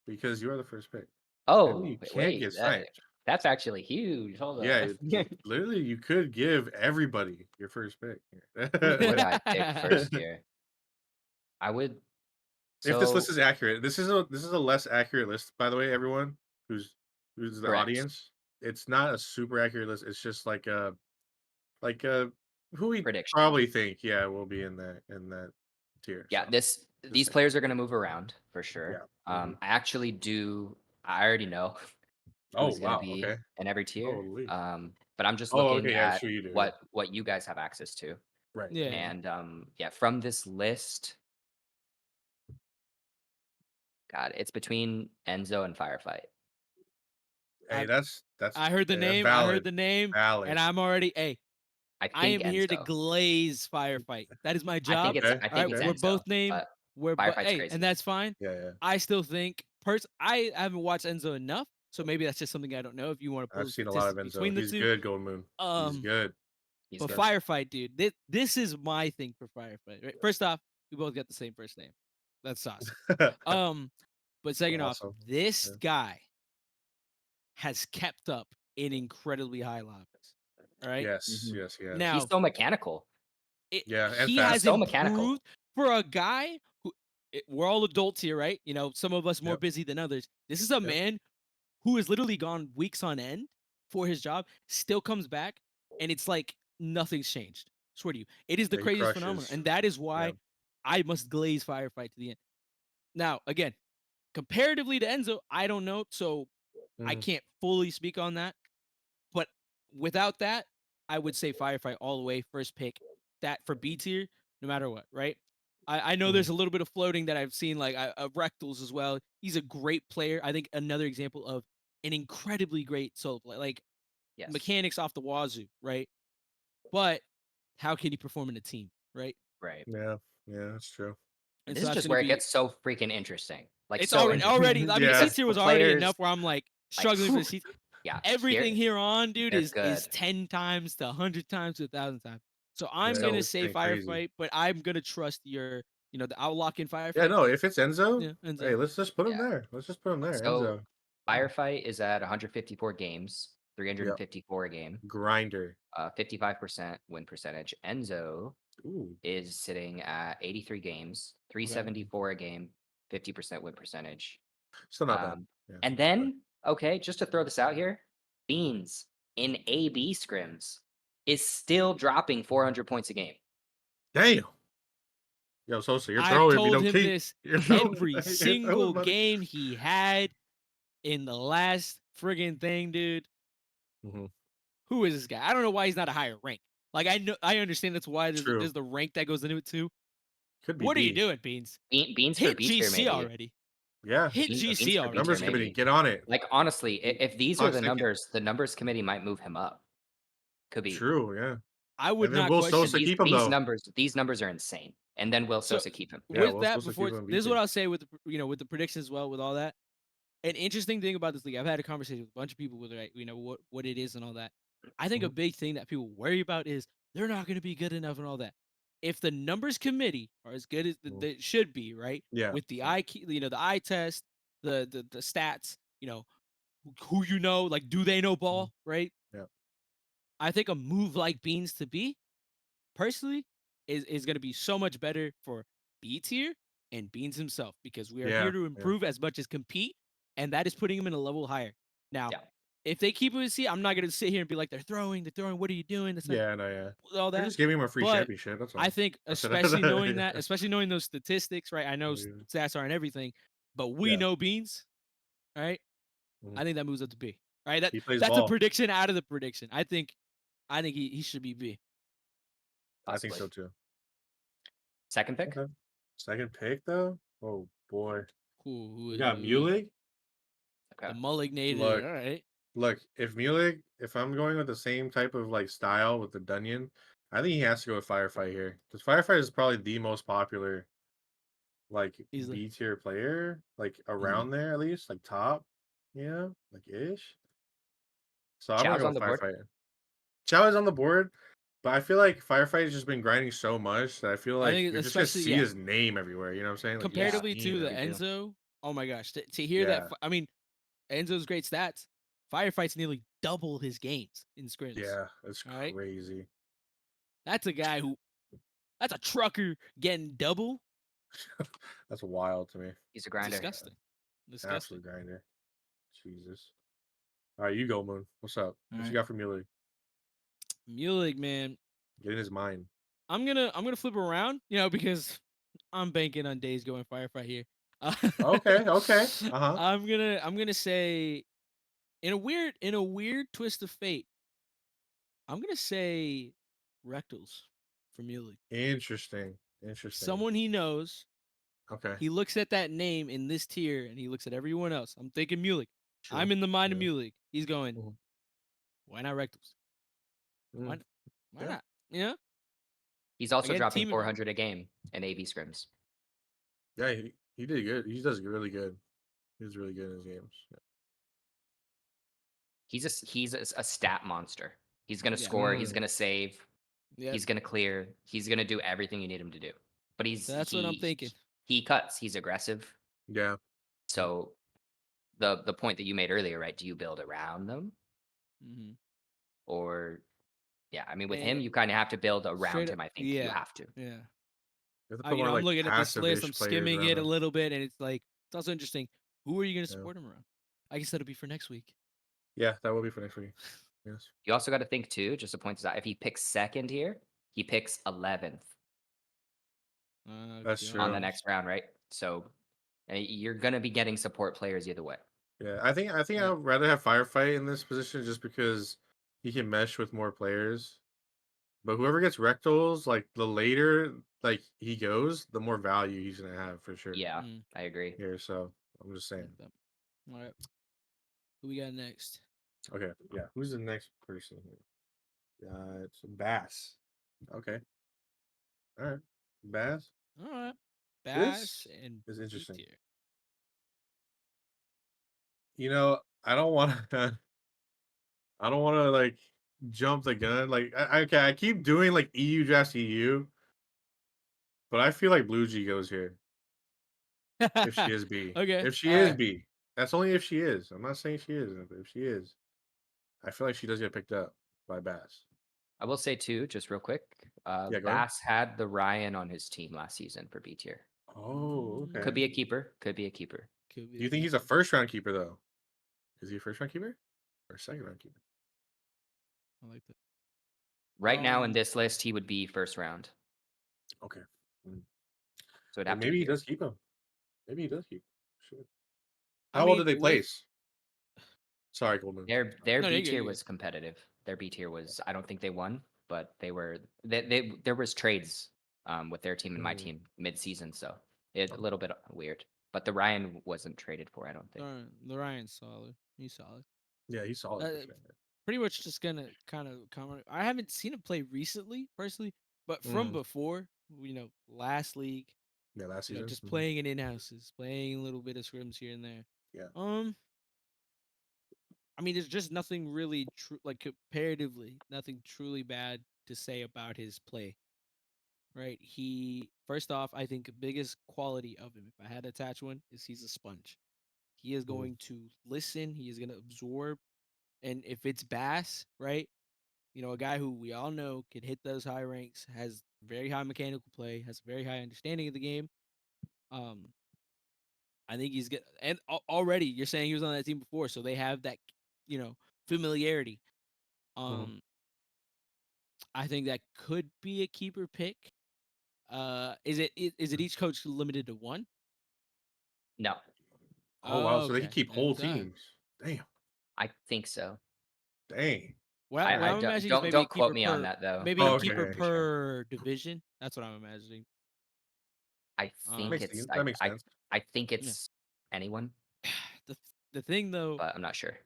because you are the first pick. Oh, Technically, you can't wait, get that, sniped. that's actually huge. Hold Yeah, up. literally, you could give everybody your first pick. Who would I pick first here? I would. If this list So is accurate, this is a less accurate list, by the way, everyone who's the correct. audience. It's not a super accurate list. It's just like a who we Prediction. probably think, yeah, will be in that tier. Yeah, so. these saying. players are gonna move around for sure. Yeah. Mhm. I actually do. I already know Oh who's gonna wow. be Okay. in every tier. Holy. But I'm just Oh, looking okay. Yeah, at sure you do. Yeah. what you guys have access to, Right. Yeah. and yeah, from this list, God, it's between Enzo and Firefight. Hey, I- that's I heard the that's name. I heard valid. the name, Valid. and I'm already. Hey, I I think am here to Enzo. glaze Firefight. That is my I job. think it's Okay, I All think right, it's okay. we're Enzo, both named. but We're Firefight's hey, crazy. and that's fine. Yeah. I still think I haven't watched Enzo enough, so maybe that's just something I don't know. If you want to pull I've the seen a lot of statistics Enzo. between the He's two, good, Gold Moon. He's good. He's but good. Firefight, dude, this is my thing for Firefight. Right? First off, we both got the same first name. That's awesome. But second off, Awesome. this Yeah. guy has kept up in incredibly high levels. All right. Yes, Mhm. yes, yes. Now He's so mechanical. Yeah, and he fast. has So mechanical. improved for a guy who we're all adults here, right? You know, some of us more Yep. busy than others. This is a man who has literally gone weeks on end for his job, still comes back, and it's like nothing's changed. Swear to you, it is the Yeah, he craziest phenomenon, crushes. and that is why Yeah. I must glaze Firefight to the end. Now, again, comparatively to Enzo, I don't know, so I Mhm. can't fully speak on that. But without that, I would say Firefight all the way, first pick. That for B tier, no matter what, right? I know there's a little bit of floating that I've seen, like Rectals as well. He's a great player. I think another example of an incredibly great solo play, like Yes. mechanics off the wazoo, right? But how can he perform in a team, right? Right. Yeah, that's true. And This so is that's just going to where it be. gets so freaking interesting. Like It's so already interesting. I mean, Yeah. C Because tier the was already players, enough where I'm like like, struggling for whew, C. yeah, Everything here on, dude, they're is good. 10 times to 100 times to 1,000 times. So I'm Yeah, gonna it's say getting crazy. Firefight, but I'm gonna trust your, I'll lock in Firefight. Yeah, no, if it's Enzo, Yeah, Enzo. hey, let's just put him Yeah. there. Let's just put him there. So Enzo. Firefight is at 154 games, Yep. 354 a game, Grinder. 55% win percentage. Enzo Ooh. is sitting at 83 games, 374 a game, 50% win percentage. Still not bad. Yeah. And then, okay, just to throw this out here, Beans in AB scrims is still dropping 400 points a game. Damn. Yo, Sosa, you're I've throwing if you told don't him keep. this You're throwing, every you're single throwing, buddy. game he had in the last friggin' thing, dude. Mhm. Who is this guy? I don't know why he's not a higher rank. Like I understand that's why True. there's the rank that goes into it too. Could be What are you B. doing, Beans? Beans for Hit B tier, GC maybe. already. Yeah. Hit Beans GC for B already. tier, Numbers committee, maybe. get on it. Like honestly, if these I are was the thinking. numbers, the numbers committee might move him up. Could be. True, yeah. I would And then not Will question Sosa These, keep him these though. numbers are insane. And then Will So Sosa keep him. Yeah, with we're that supposed to before keep him this is B what tier. I'll say with with the predictions as well with all that. An interesting thing about this league, I've had a conversation with a bunch of people with what it is and all that. I think a big thing that people worry about is they're not going to be good enough and all that. If the numbers committee are as good as they should be, right? Yeah. With the eye, the eye test, the stats, who like do they know ball, right? Yeah. I think a move like Beans to B, personally, is going to be so much better for B tier and Beans himself because we are here to improve as much as compete, and that is putting him in a level higher. Now, if they keep him in C, I'm not going to sit here and be like, they're throwing. What are you doing? That's Yeah, no, yeah. all They're that. just giving him a free But championship. That's all. I think, That's it. especially knowing Yeah. that, especially knowing those statistics, right? I know Yeah. stats aren't everything, but we Yeah. know Beans, right? Mhm. I think that moves up to B. Right? He plays That's a ball. prediction out of the prediction. I think he should be B. I think Possibly. so too. Second pick? Okay. Second pick though? Oh boy. Who We got Mulig. Okay. The Mullignated. Look. All right. Look, if I'm going with the same type of like style with the Dunyan, I think he has to go with Firefight here. Because Firefight is probably the most popular like Easily. B tier player, like around there at least, like top, like ish. So I'm gonna Chow's go on the board. firefighter. Chow is on the board, but I feel like firefighter has just been grinding so much that I feel I like think you're just gonna especially see his name everywhere. You know what I'm saying? Like you're just comparatively seeing to the him. We do. Enzo. Oh my gosh, to hear that. Yeah, I mean, Enzo's great stats. Firefights nearly double his games in scrims. yeah, it's All right, crazy. that's a guy who. That's a trucker getting double. That's wild to me. He's a grinder. Disgusting. Disgusting. Absolute grinder. Jesus. All right, you go, Moon. What's up? What All you right. got for Muley? Mulek, man. Get in his mind. I'm gonna flip around, because I'm banking on Days going firefight here. Okay, okay. Uh-huh. I'm gonna say in a weird twist of fate, I'm gonna say Rectals for Mulek. Interesting. Interesting. Someone he knows. Okay. He looks at that name in this tier and he looks at everyone else. I'm thinking Mulek. True. I'm in the mind of Yeah. Mulek. He's going, Mhm. why not Rectals? Why, Mm. why Yeah. not? Yeah. He's also Again, dropping team- 400 a game in AB scrims. Yeah, he did good. He does really good. He was really good in his games. Yeah. He's a stat monster. He's gonna Yeah. score. He's Mm. gonna save. Yeah. He's gonna clear. He's gonna do everything you need him to do. But So that's what I'm thinking. He cuts. He's aggressive. Yeah. So the point that you made earlier, right? Do you build around them Mm-hmm. or yeah? I mean, with And him, you kind of have to build around straight up, him. I think you yeah. have to. Yeah. You have to put You more know, I'm like looking at this list. passive-ish I'm players skimming around it a him. little bit, and it's like it's also interesting. Who are you going to Yeah. support him around? I guess that'll be for next week. Yeah, that will be for next week. Yes. You also got to think too, just to point this out. If he picks second here, he picks 11th That's on true. the next round, right? So you're gonna be getting support players either way. Yeah, I think Yeah. I'd rather have firefight in this position just because he can mesh with more players. But whoever gets rectals, like the later like he goes, the more value he's gonna have for sure. Yeah, Mm. I agree. Here, so I'm just saying. Like that. All right. Who we got next? Okay, yeah. Who's the next person here? It's Bass. Okay. All right. Bass. All right. This Bass and is interesting. B-tier. I don't want to. I don't want to like jump the gun. Like, okay, I keep doing like EU drafts EU, but I feel like Blue G goes here if she is B. Okay. If she All is right. B, that's only if she is. I'm not saying she isn't, but if she is, I feel like she does get picked up by Bass. I will say too, just real quick, Yeah, go ahead. Bass had the Ryan on his team last season for B tier. Oh, okay. Could be a keeper. Could be a keeper. Could be Do you think he's a first round keeper though? Is he a first round keeper or a second round keeper? I like that. Right now in this list, he would be first round. Okay. So it'd Well, have to maybe be he here. does keep him. Maybe he does keep. Sure. I How well mean, did they with- place? Sorry, Goldman. Their No, B you're good, tier you're was competitive. Their B tier was. I don't think they won, but they there was trades with their team and my Mm. team mid season, so it's a little bit weird. But the Ryan wasn't traded for. I don't think. The Ryan's solid. He's solid. Yeah, he's solid. For sure. Pretty much just gonna kind of comment. I haven't seen him play recently, personally, but from Mm. before, last league, Yeah, last season. just Mhm. playing in in-houses, playing a little bit of scrims here and there. Yeah. I mean, there's just nothing really true, like comparatively, nothing truly bad to say about his play. Right? First off, I think the biggest quality of him, if I had to attach one, is he's a sponge. He is going to listen. He is going to absorb. And if it's Bass, right? A guy who we all know can hit those high ranks, has very high mechanical play, has a very high understanding of the game. I think he's good. And already, you're saying he was on that team before, so they have that, familiarity. I think that could be a keeper pick. Is it each coach limited to one? No, Oh wow, so they Okay, can keep then whole done. teams. Damn. I think so. Dang. What I I'm don't imagining is maybe a don't quote keeper me per, on that though. maybe Oh, a okay, keeper okay, per division. That's what I'm imagining. I think Makes it's sense. That makes sense. I think it's anyone, The thing though but I'm not sure.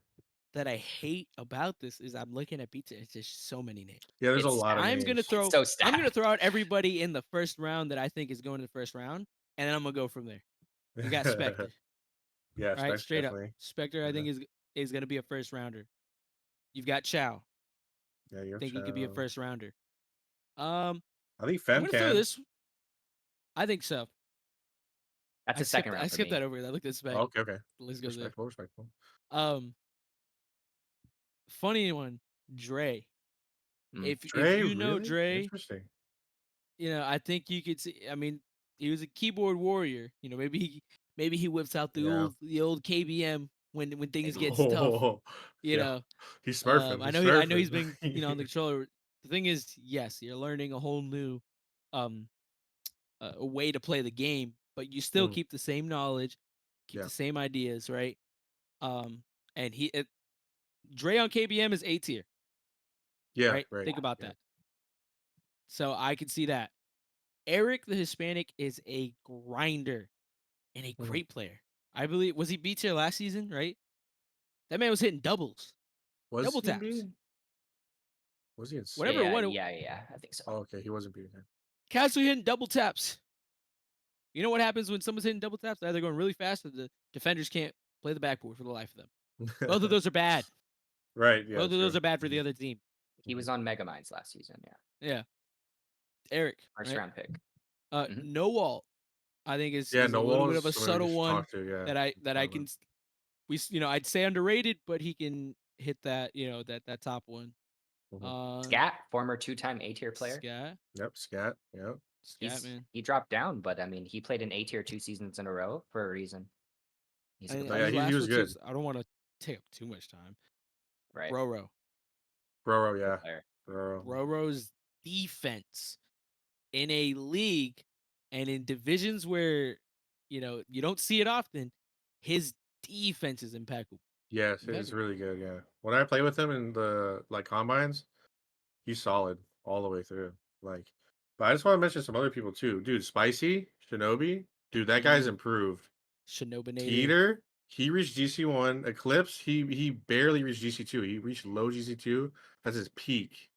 that I hate about this is I'm looking at pizza. It's just so many names. Yeah, there's a It's- lot of I'm names. gonna throw. so I'm gonna stacked. throw out everybody in the first round that I think is going to the first round, and then I'm gonna go from there. We got Spectre, Yeah, right? Spectre, Straight up, definitely. Spectre. I Yeah. think is gonna be a first rounder. You've got Chow. Yeah, you have Think he could be a Chow. first rounder. Um, I think I'm Fem gonna throw can. this. I think so. That's a second round I for skipped me. that over. I looked at spec. Okay, okay. The list goes there. Respectful. Um, funny one, Dre. If Dre, you know really Dre, interesting. I think you could see. I mean, he was a keyboard warrior. Maybe he whips out Yeah. the old KBM when things Maybe. get tough. Oh, You yeah. know, He's smurfing. I He's know he's smurfing. been on the controller. The thing is, yes, you're learning a whole new um a way to play the game, but you still Mm, keep the same knowledge, keep yeah. the same ideas, right? And Dre on KBM is A tier, Yeah. right? Right. Think about Yeah. that. So I can see that. Eric the Hispanic is a grinder and a Mhm. great player. I believe was he B tier last season, right? That man was hitting doubles, Was double he taps, being? Was he in? whatever it Yeah, was. yeah, I think so. Oh, okay. He wasn't being him. Cats were hitting double taps. You know what happens when someone's hitting double taps? They're either going really fast or the defenders can't play the backboard for the life of them. Both of those are bad. Right. Yeah. Both of those True. are bad for the other team. He was on Megaminds last season. Yeah, Yeah. Eric, first right? round pick. Mhm. No wall, I think Yeah. is a No little bit walls. of a Somebody we subtle should one talk to. Yeah. that I can I'd say underrated, but he can hit that, that top one. Mhm. Scat, former two-time A tier player. Yep. Scat. Yep. Scat man. He dropped down, but I mean, he played in A tier 2 seasons in a row for a reason. He's a good And Oh, player, yeah. these He last was ones, too, good. I don't want to take up too much time. right? Broro. Bro. Good Yeah. player. Bro. Broro's defense in a league and in divisions where, you don't see it often, his defense is impeccable. Yes, it's really good. Yeah. When I play with him in the combines, he's solid all the way through. Like, but I just want to mention some other people too, dude. Spicy Shinobi, dude, that guy's Mhm. improved. Shinobinator. Teeter, he reached GC1. Eclipse, he barely reached GC2. He reached low GC2. That's his peak.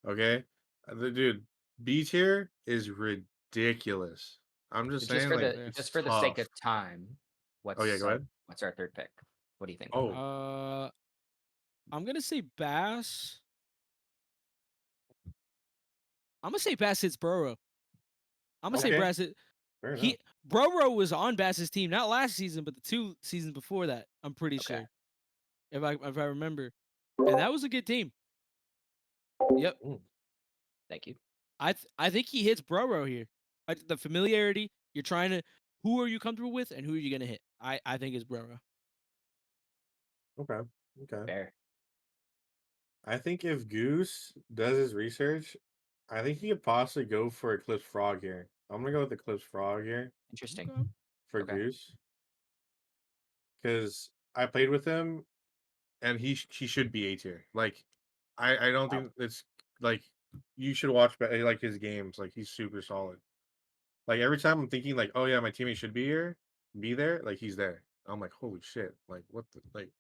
Okay, the dude B tier is ridiculous. I'm just Just saying, for like, the it's just for the sake tough. of time, Oh yeah, what's go our ahead. what's our third pick? What do you think? Oh, I'm gonna say Bass. I'm gonna say Bass hits Burrow. I'm gonna say okay, Bass hit. fair enough. He Burrow was on Bass's team not last season, but the 2 seasons before that. I'm pretty Okay. sure, if I remember, and that was a good team. Yep, Thank you. I think he hits Burrow here. The familiarity you're trying to. Who are you comfortable with, and who are you gonna hit? I think is Burrow. Okay, okay. Fair. I think if Goose does his research, I think he could possibly go for Eclipse Frog here. I'm gonna go with Eclipse Frog here Interesting. Okay. for Okay. Goose because I played with him and he should be A tier. Like, I don't Wow. think it's like you should watch like his games. Like he's super solid. Like every time I'm thinking like, oh yeah, my teammate should be there. Like he's there. I'm like, holy shit! Like what the like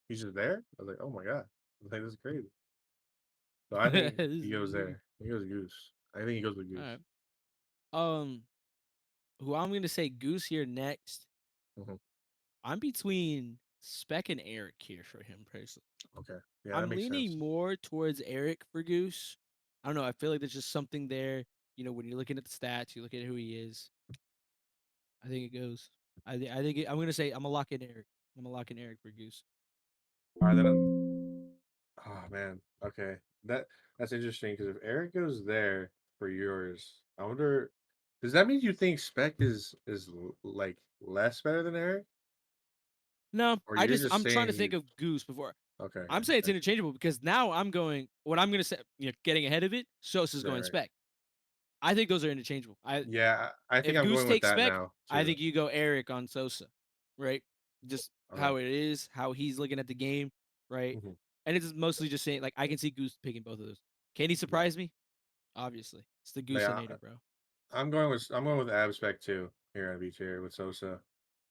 he's just there. I was like, oh my god, like this is crazy. So I think he goes there. He goes Goose. I think he goes with All Goose. right. Who I'm gonna say Goose here next. Mhm. I'm between Spec and Eric here for him personally. Okay. Yeah, that I'm makes leaning sense. more towards Eric for Goose. I don't know. I feel like there's just something there. When you're looking at the stats, you look at who he is. I think it goes. I'm gonna say I'm gonna lock in Eric. I'm gonna lock in Eric for Goose. All right, then. Oh man. Okay. That's interesting because if Eric goes there for yours, I wonder. Does that mean you think Spec is like less better than Eric, No, or you're just I'm trying saying to think he's of Goose before. okay? I'm Okay. saying it's Got you. interchangeable because now I'm going. What I'm gonna say, getting ahead of it. Sosa's Right. going Right. Spec. I think those are interchangeable. Yeah, I think If I'm Goose going with takes that Spec, now I too. think you go Eric on Sosa, right? Just All how right. it is, how he's looking at the game, right? Mhm. And it's mostly just saying like I can see Goose picking both of those. Can he Yeah. surprise me? Obviously, it's the Yeah. Goosinator, bro. I'm going with Abspec too here at B tier with Sosa,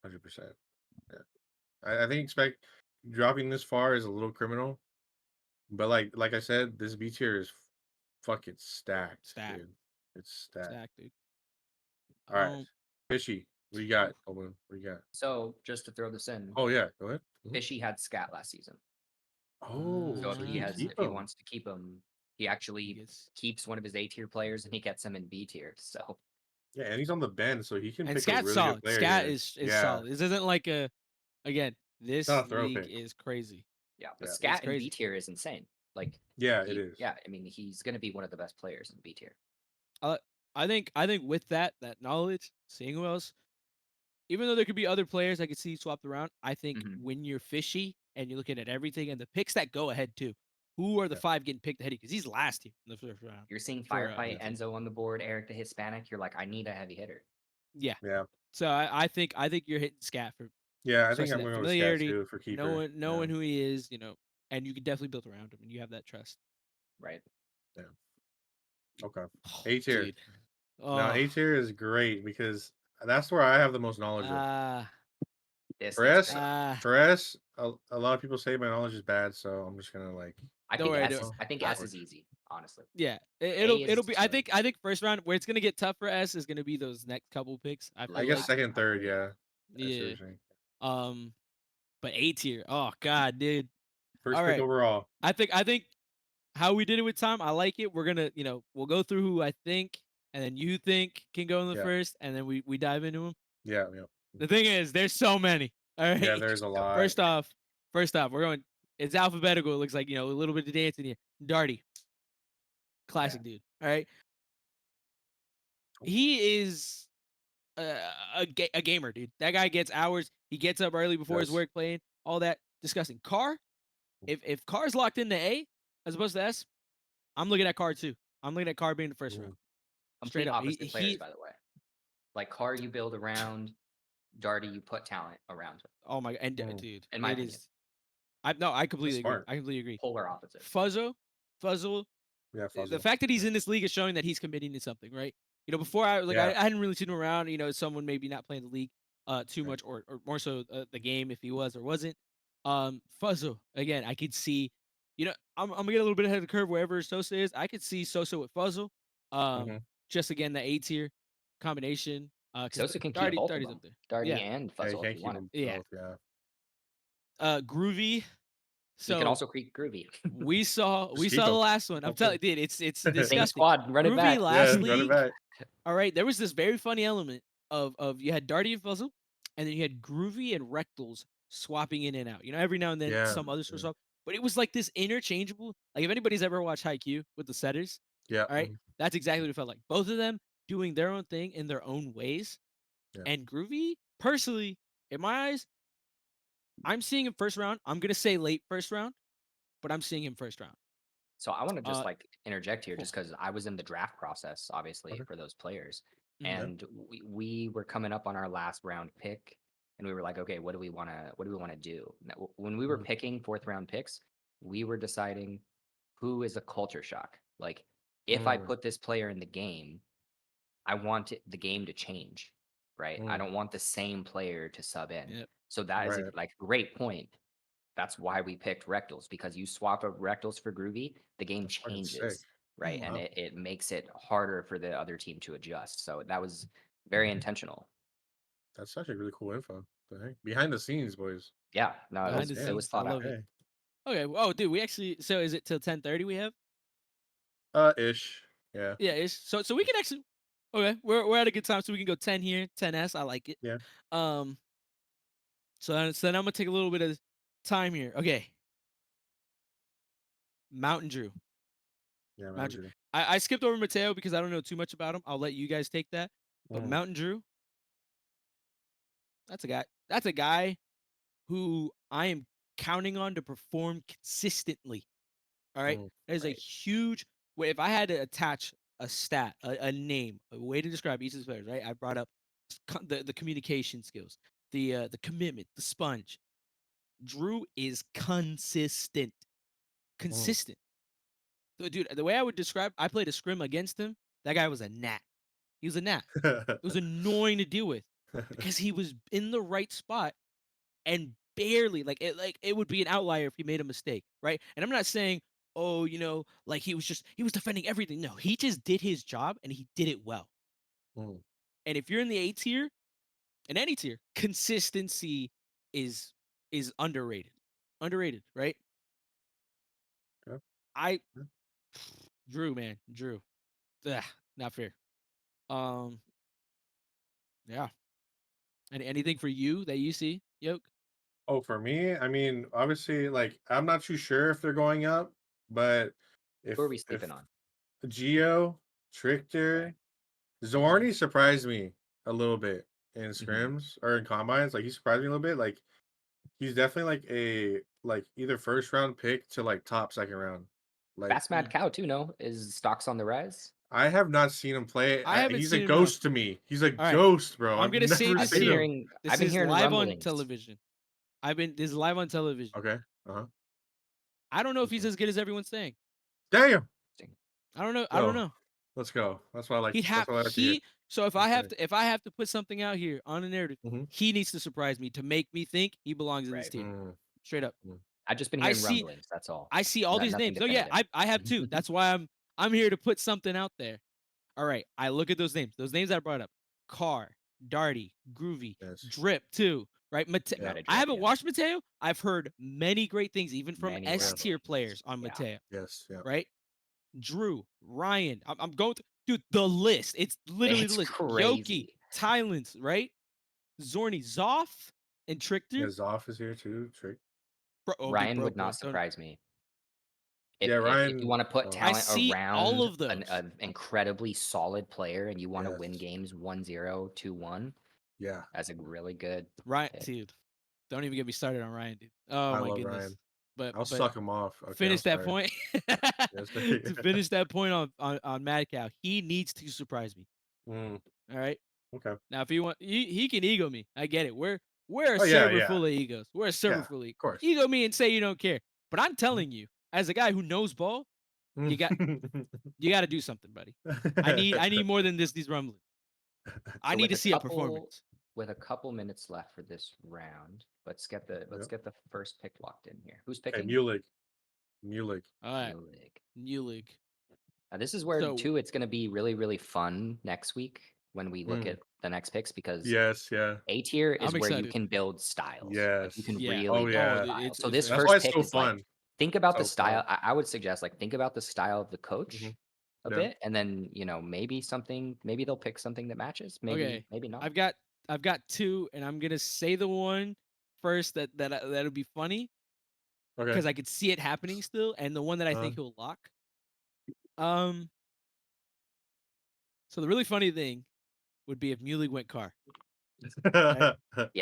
100%. Yeah. I think Spec dropping this far is a little criminal. But like I said, this B tier is fucking stacked, Stack, dude. It's stacked. stack, dude. All right, Fishy, what you got? Owen, what you got? So just to throw this in, Oh yeah, go ahead. Fishy had Scat last season. Oh, So so if he he can has, keep if he him. wants to keep him, he He actually gets keeps one of his A tier players and he gets him in B tier. So Yeah, and he's on the bench, so he can and pick a Scat's really good solid. player Scat here. is Yeah, solid. This isn't like again. it's This not a throw league pick. is crazy. yeah, but Yeah, It's Scat in B crazy. tier is insane. Like yeah, it is. yeah, I mean he's gonna be one of the best players in B tier. I think with that knowledge, seeing who else, even though there could be other players I could see swapped around, I think Mhm. when you're fishy and you're looking at everything and the picks that go ahead too, who are the Yeah. 5 getting picked ahead? Because he's last here in the first round. You're seeing For Firefight, B team. Enzo on the board, Eric the Hispanic. You're like, I need a heavy hitter. Yeah. Yeah, So I think you're hitting Scat for yeah. I think especially I'm that going with Scat familiarity, too for keeper. knowing who he is, and you can definitely build around him and you have that trust. Right. Yeah. Okay. A tier. Dude. Now Oh. A tier is great because that's where I have the most knowledge of. Distance Stress, pick. stress. A lot of people say my knowledge is bad, so I'm just gonna like. I Don't think worry, S is I think I- S is easy, honestly. Yeah, A is it'll be. I chilling. think first round where it's gonna get tough for S is gonna be those next couple picks. I I feel guess like second, third. Yeah. I see what yeah. you're saying. But A tier. Oh God, dude. First All pick right. overall. I think how we did it with Tom, I like it. We're gonna we'll go through who I think, and then you think can go in the Yeah. first, and then we dive into them. Yeah. Yeah. The thing is, there's so many. All right. Yeah. There's a lot. First off, we're going. It's alphabetical. It looks like a little bit of dancing here. Darty, classic dude. All right. He is a gamer, dude. That guy gets hours. He gets up early before his Yes. work, playing all that. Disgusting. Car. If Car's locked into A as opposed to S, I'm looking at Car too. I'm looking at Car being the first round. Complete Straight up. opposite players, by the way. Like Car you build around, Darty you put talent around. Oh my and Mm. dude, In my it opinion. is. I completely agree. smart. I completely agree. Polar opposite. Fuzzle, Yeah. the Fuzzle. fact that he's in this league is showing that he's committing to something, right? Before I like Yeah. I hadn't really seen him around. Someone maybe not playing the league too much, or more so the game if he was or wasn't. Fuzzle again, I could see. I'm gonna get a little bit ahead of the curve wherever Sosa is. I could see Sosa with Fuzzle. Mhm. Just again the A tier combination. Because Sosa can keep both of Darty's them. up there. Darty Yeah. and Yeah. You Fuzzle if can't you keep want them him. Yeah. both. Yeah. Groovy. He can So also create Groovy. we saw Just keep the him. last one. I'm telling you, dude, it's Same disgusting. squad, run it Groovy back. last Yeah. Run it league. back. All right, there was this very funny element of you had Darty and Fuzzle, and then you had Groovy and Rectals swapping in and out. Every now and then Yeah. some others were Yeah. swap, but it was like this interchangeable. Like if anybody's ever watched Haikyuu with the setters, Yeah. all right, that's exactly what it felt like. Both of them doing their own thing in their own ways, Yeah. and Groovy, personally, in my eyes, I'm seeing him first round. I'm gonna say late first round, but I'm seeing him first round. So I want to just interject here cool. just because I was in the draft process, obviously, Okay. for those players. Mhm. And we were coming up on our last round pick and we were like, okay, what do we want to do? Now, when we were Mhm. picking fourth round picks, we were deciding who is a culture shock. Like if I put this player in the game, I want the game to change, right? I don't want the same player to sub in. Yep. So that is Right. like great point. That's why we picked Rectals, because you swap a Rectals for Groovy, the game That's fucking sick. changes, right? And Wow. it makes it harder for the other team to adjust. So that was very intentional. That's actually really cool info. The heck? Behind the scenes, boys. Yeah, no, Behind the it scenes, was I thought out. love it. Okay. Okay. Oh, dude, we actually. So is it till 10:30? We have. Ish. Yeah. Yeah. So we can actually. Okay, we're at a good time, so we can go 10 here, 10S. I like it. Yeah. So then I'm gonna take a little bit of time here. Okay. Mountain Drew. Yeah. Mountain Drew. Drew. I skipped over Mateo because I don't know too much about him. I'll let you guys take that. But Mountain Drew, that's a guy. That's a guy who I am counting on to perform consistently. All right. There's a huge way. If I had to attach a stat, a name, a way to describe each of these players, right? I brought up the communication skills, the commitment, the sponge. Drew is consistent. Consistent. So, dude, the way I would describe, I played a scrim against him. That guy was a gnat. He was a gnat. It was annoying to deal with because he was in the right spot and barely like it would be an outlier if he made a mistake, right? And I'm not saying, oh, like he was defending everything. No, he just did his job and he did it well. And if you're in the A tier, in any tier, consistency is underrated. Underrated, right? I Drew, man, Drew. Ugh, not fair. Um, yeah. And anything for you that you see, Yoke? Oh, for me, I mean, obviously, like I'm not too sure if they're going up, but Who are we if sleeping on? Geo, Trickter, Zorni surprised me a little bit in Mhm. scrims or in combines. Like he surprised me a little bit. Like he's definitely like a like either first round pick to like top second round. Like Fast Mad Cow too. No, is stocks on the rise? I have not seen him play. I haven't He's a seen him enough. ghost to me. He's a All right. ghost, bro. I'm I've gonna say never this seen here. him. This I've been is hearing live on rumblings. television. This is live on television. Okay. Uh-huh. I don't know if he's as good as everyone's saying. Damn. I don't know. I Yo, don't know. let's go. That's what I like. He That's what I like to hear. So if I have to put something out here on a narrative, Mhm. he needs to surprise me to make me think he belongs in this Right. team. Straight up. I've just been I hearing see rumblings. That's all. I see all these Nothing names. No, yeah, definitive. I have too. That's why I'm here to put something out there. All right, I look at those names. Those names I brought up: Carr, Darty, Groovy, Yes. Drip too. Right, Meta I Drip, haven't yeah. watched Mateo. I've heard many great things, even from Many S tier rumblings. players on Yeah. Mateo. Yes. Yeah. Right, Drew, Ryan. I'm going to dude the list. It's literally It's the list. crazy. Yoki, Tylens, right? Zorni, Zoth, and Trickter. Yeah, Zoff is here too. Trick. Ryan would not surprise me. Yeah, If Ryan. you want to put oh, talent see all around of those. an incredibly solid player and you want to win Yes. games 1-0, 2-1, Yeah, that's a really good Ryan, pick. dude. Don't even get me started on Ryan, dude. Oh I my love goodness. Ryan. But I'll suck him off. Okay, finish I'm that sorry. point. Yes, To finish that point on Mad Cow, he needs to surprise me. Mm, All right. okay. Now, if he want, he can ego me. I get it. We're a Oh, yeah, server yeah. full of egos. We're a server Yeah, full of of course. ego me and say you don't care. But I'm telling you, as a guy who knows ball, you got to do something, buddy. I need more than these rumblings. I So need with to a see a couple- performance. With a couple minutes left for this round, let's get the first pick locked in here. Who's Okay, picking? Mulek. All right, Mulek. new league. Now this is where So- too it's going to be really really fun next week when we look at the next picks because Yes, yeah. A tier is I'm where you excited. can build styles. Yes. Like you can Yeah. really Oh, build yeah. styles. So it's this fun. That's first why it's pick so is like fun. think about the So style. fun. I would suggest like think about the style of the coach a Yeah. bit, and then maybe they'll pick something that matches. Maybe Okay. maybe not. I've got two, and I'm gonna say the one first that'll be funny Okay. because I could see it happening still, and the one that I think he'll lock. So the really funny thing would be if Muley went Carr. Yeah,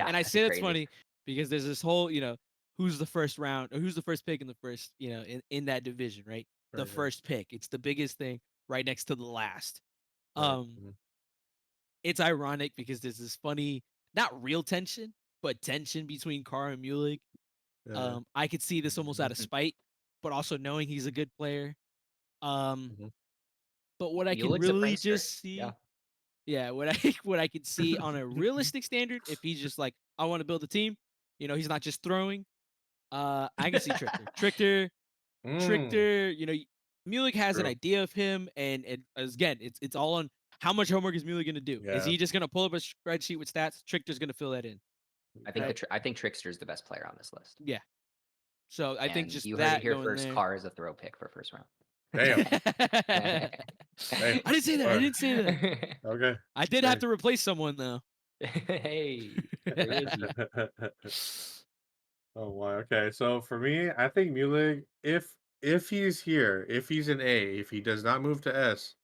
And I that's say that's crazy. funny because there's this whole, who's the first round or who's the first pick in the first, in that division, right? The Right, right. first pick. It's the biggest thing right next to the last. Right. Mhm. It's ironic because there's this funny, not real tension, but tension between Carr and Muley. Yeah. I could see this almost out of spite, but also knowing he's a good player. Mhm. But what I can Muleg's a really prankster. just see, yeah, what I could see on a realistic standard, if he's just like, I want to build a team, he's not just throwing. I can see Trickter. Mm. Trickter, Mulek has an True. idea of him, and again, it's all on how much homework is Mulek gonna do. Is Yeah. he just gonna pull up a spreadsheet with stats? Trickter's gonna fill that in. I think Right. I think Trickster's the best player on this list. Yeah. So I think And just you heard that it here going first. there. Carr is a throw pick for first round. Damn. I didn't say that. I didn't say that. Okay. I did have to replace someone though. Hey, who is he? Oh wow. Okay. So for me, I think Mulek, if he's here, if he's in A, if he does not move to S,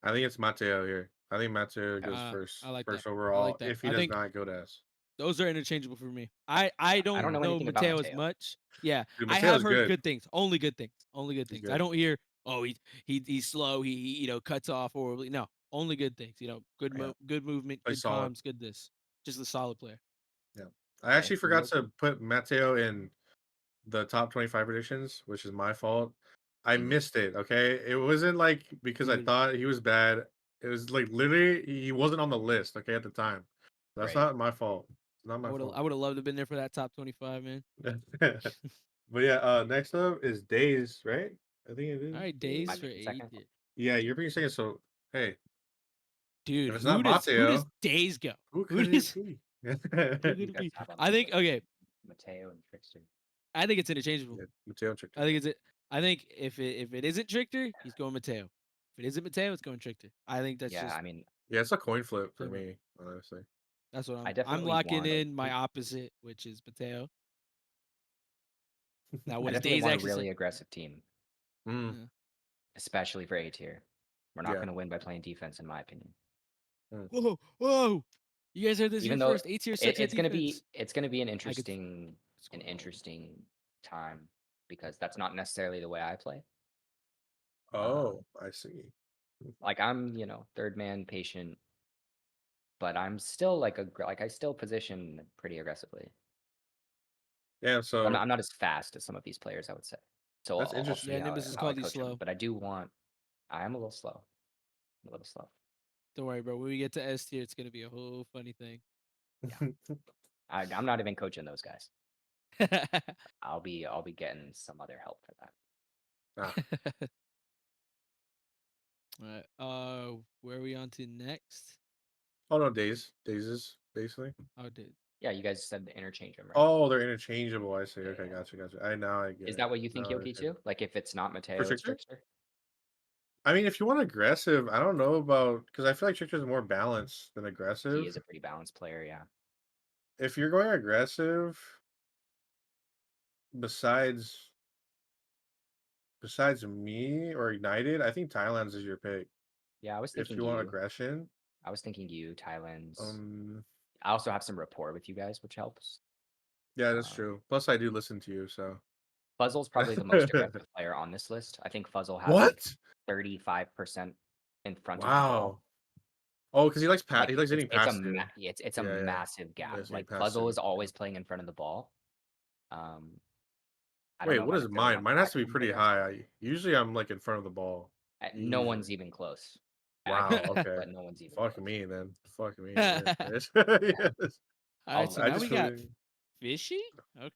I think it's Mateo here. I think Mateo goes first. I like first that. I overall. like that. If he I does think not go to S. those are interchangeable for me. I don't know know anything about Mateo as Mateo. much. Yeah, Dude, I Mateo's have heard good. good things. Only good things. Only good He's things. I good. don't hear, oh, he's slow. He cuts off horribly. No, only good things. Good Yeah. good movement, Plays good solid. comms, good this. Just a solid player. Yeah. I actually forgot to put Mateo in the top 25 predictions, which is my fault. I missed it. Okay. It wasn't like because I Dude. thought he was bad. It was like literally he wasn't on the list, okay, at the time. That's Right. not my fault. It's not my fault. I would have loved to have been there for that top 25, man. But yeah, next up is Days, right? I think it is. All right, days My for picking second. 8. Yeah, you're being second. So hey, Dude, if it's who not does Mateo, days go? who Who could does it be? who could You it guys be? have on I this think list. okay. Mateo and Trickster. I think it's interchangeable. Yeah, Mateo tricked I think it's it. I think if it isn't Trickster, he's going Mateo. If it isn't Mateo, it's going Trickster. I think that's Yeah, just I mean, Yeah, it's a coin flip for Simple. me, honestly. that's what I I'm definitely locking want in my opposite, which is Mateo. Now I what is definitely Days want a actually say? really aggressive team, Mm, Yeah. especially for A tier. We're not yeah. going to win by playing defense, in my opinion. Whoa, whoa! You guys heard this Even here though first. A tier such a it's gonna defense. be an I could. interesting time because that's not necessarily the way I play. Oh, I see. Like I'm, third man patient, but I'm still like I still position pretty aggressively. Yeah, I'm so not, I'm not as fast as some of these players, I would say. So that's I'll see Yeah, interesting. Nimbus is how I called you coach them, slow. but I am a little slow. I'm a little slow. Don't worry, bro. When we get to S tier, it's gonna be a whole funny thing. I'm not even coaching those guys. I'll be getting some other help for that. Ah, Alright. Where are we on to next? oh no, Dazes, basically. Oh, dude. Yeah, you guys said to interchange them, right? Oh, they're interchangeable. I see. Yeah, Okay, yeah. gotcha. I now I get Is it. that what you think, Now I Yoki, understand. too? Like if it's not Mateo, it's Trickster? Trickster? I mean, if you want aggressive, I don't know about because I feel like Trickster's more balanced than He aggressive. is a pretty balanced player, yeah. If you're going aggressive, besides me or Ignited, I think Thailand's is your pick. Yeah, I was If thinking you want you. aggression, I was thinking you, Thailand's. um, I also have some rapport with you guys, which helps. yeah, that's Um, true. Plus, I do listen to you, so. Fuzzle's probably the most aggressive player on this list. I think Fuzzle has like What? 35% in front of the ball. Wow. Oh, because he likes Like he likes hitting it's a past you. it's a Yeah. massive He gap. likes hitting Like past Fuzzle you. is always playing in front of the ball. Um, I don't Wait, know if what I is necessarily mine? want Mine has that to be kind of pretty aggressive. high. Usually I'm like in front of the ball. No one's Usually. even close. Wow. I Okay. but no one's even Fuck close. me then. Fuck me. All Yes. Yes. right, so I now we just got really. Fishy.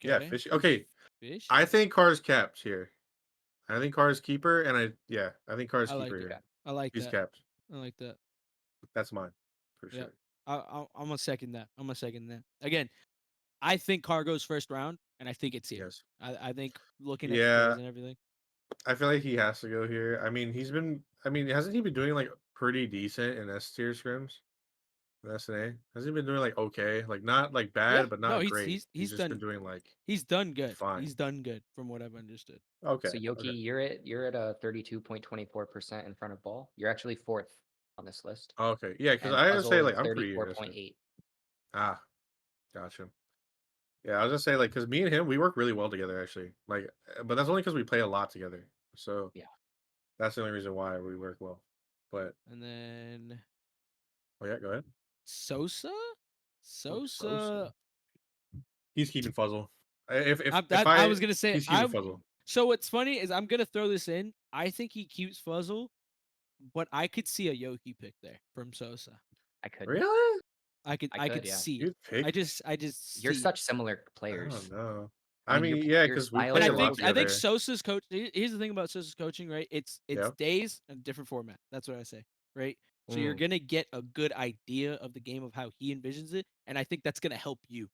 Yeah, Okay. fishy. Okay, Fishy. I think Carr's capped here. I think Carr's keeper, and I think Carr's I keeper like it. here. I like He's that. capped. I like that. That's mine for Yep. sure. I'm gonna second that. I'm gonna second that. Again, I think Car goes first round, and I think it's here. Yes. I think looking at the Yeah, plays and everything. I feel like he has to go here. I mean, he's been. I mean, hasn't he been doing like pretty decent in S tier scrims? In SNA, has he been doing like okay? Like not like Yeah. bad, but No, not great. He's he's just been done doing like he's done good. fine. He's done good from what I've understood. Okay. So Yoki, Okay. you're at a 32.24% in front of ball. You're actually fourth on this list, Okay. Yeah, because and I gotta say Puzzle like is I'm pretty aggressive. 34.8. Ah, gotcha. Yeah, I was gonna say like because me and him we work really well together actually. Like, but that's only because we play a lot together. So Yeah. that's the only reason why we work well. But And then oh yeah, go ahead. Sosa. Oh, Sosa. he's keeping Fuzzle. I was gonna say He's keeping I. Fuzzle. So what's funny is I'm gonna throw this in. I think he keeps Fuzzle, but I could see a Yoki pick there from Sosa. I could. Really? I could Yeah. see it. You'd pick? I just You're see it. such similar I players. don't know. I I mean, mean, yeah, your because we style play And is a a lot little I think together. different. Sosa's coach. Here's the thing about Sosa's coaching, right? It's Yeah. days a different format. That's what I say, right? So you're Mm, gonna get a good idea of the game of how he envisions it, and I think that's gonna help you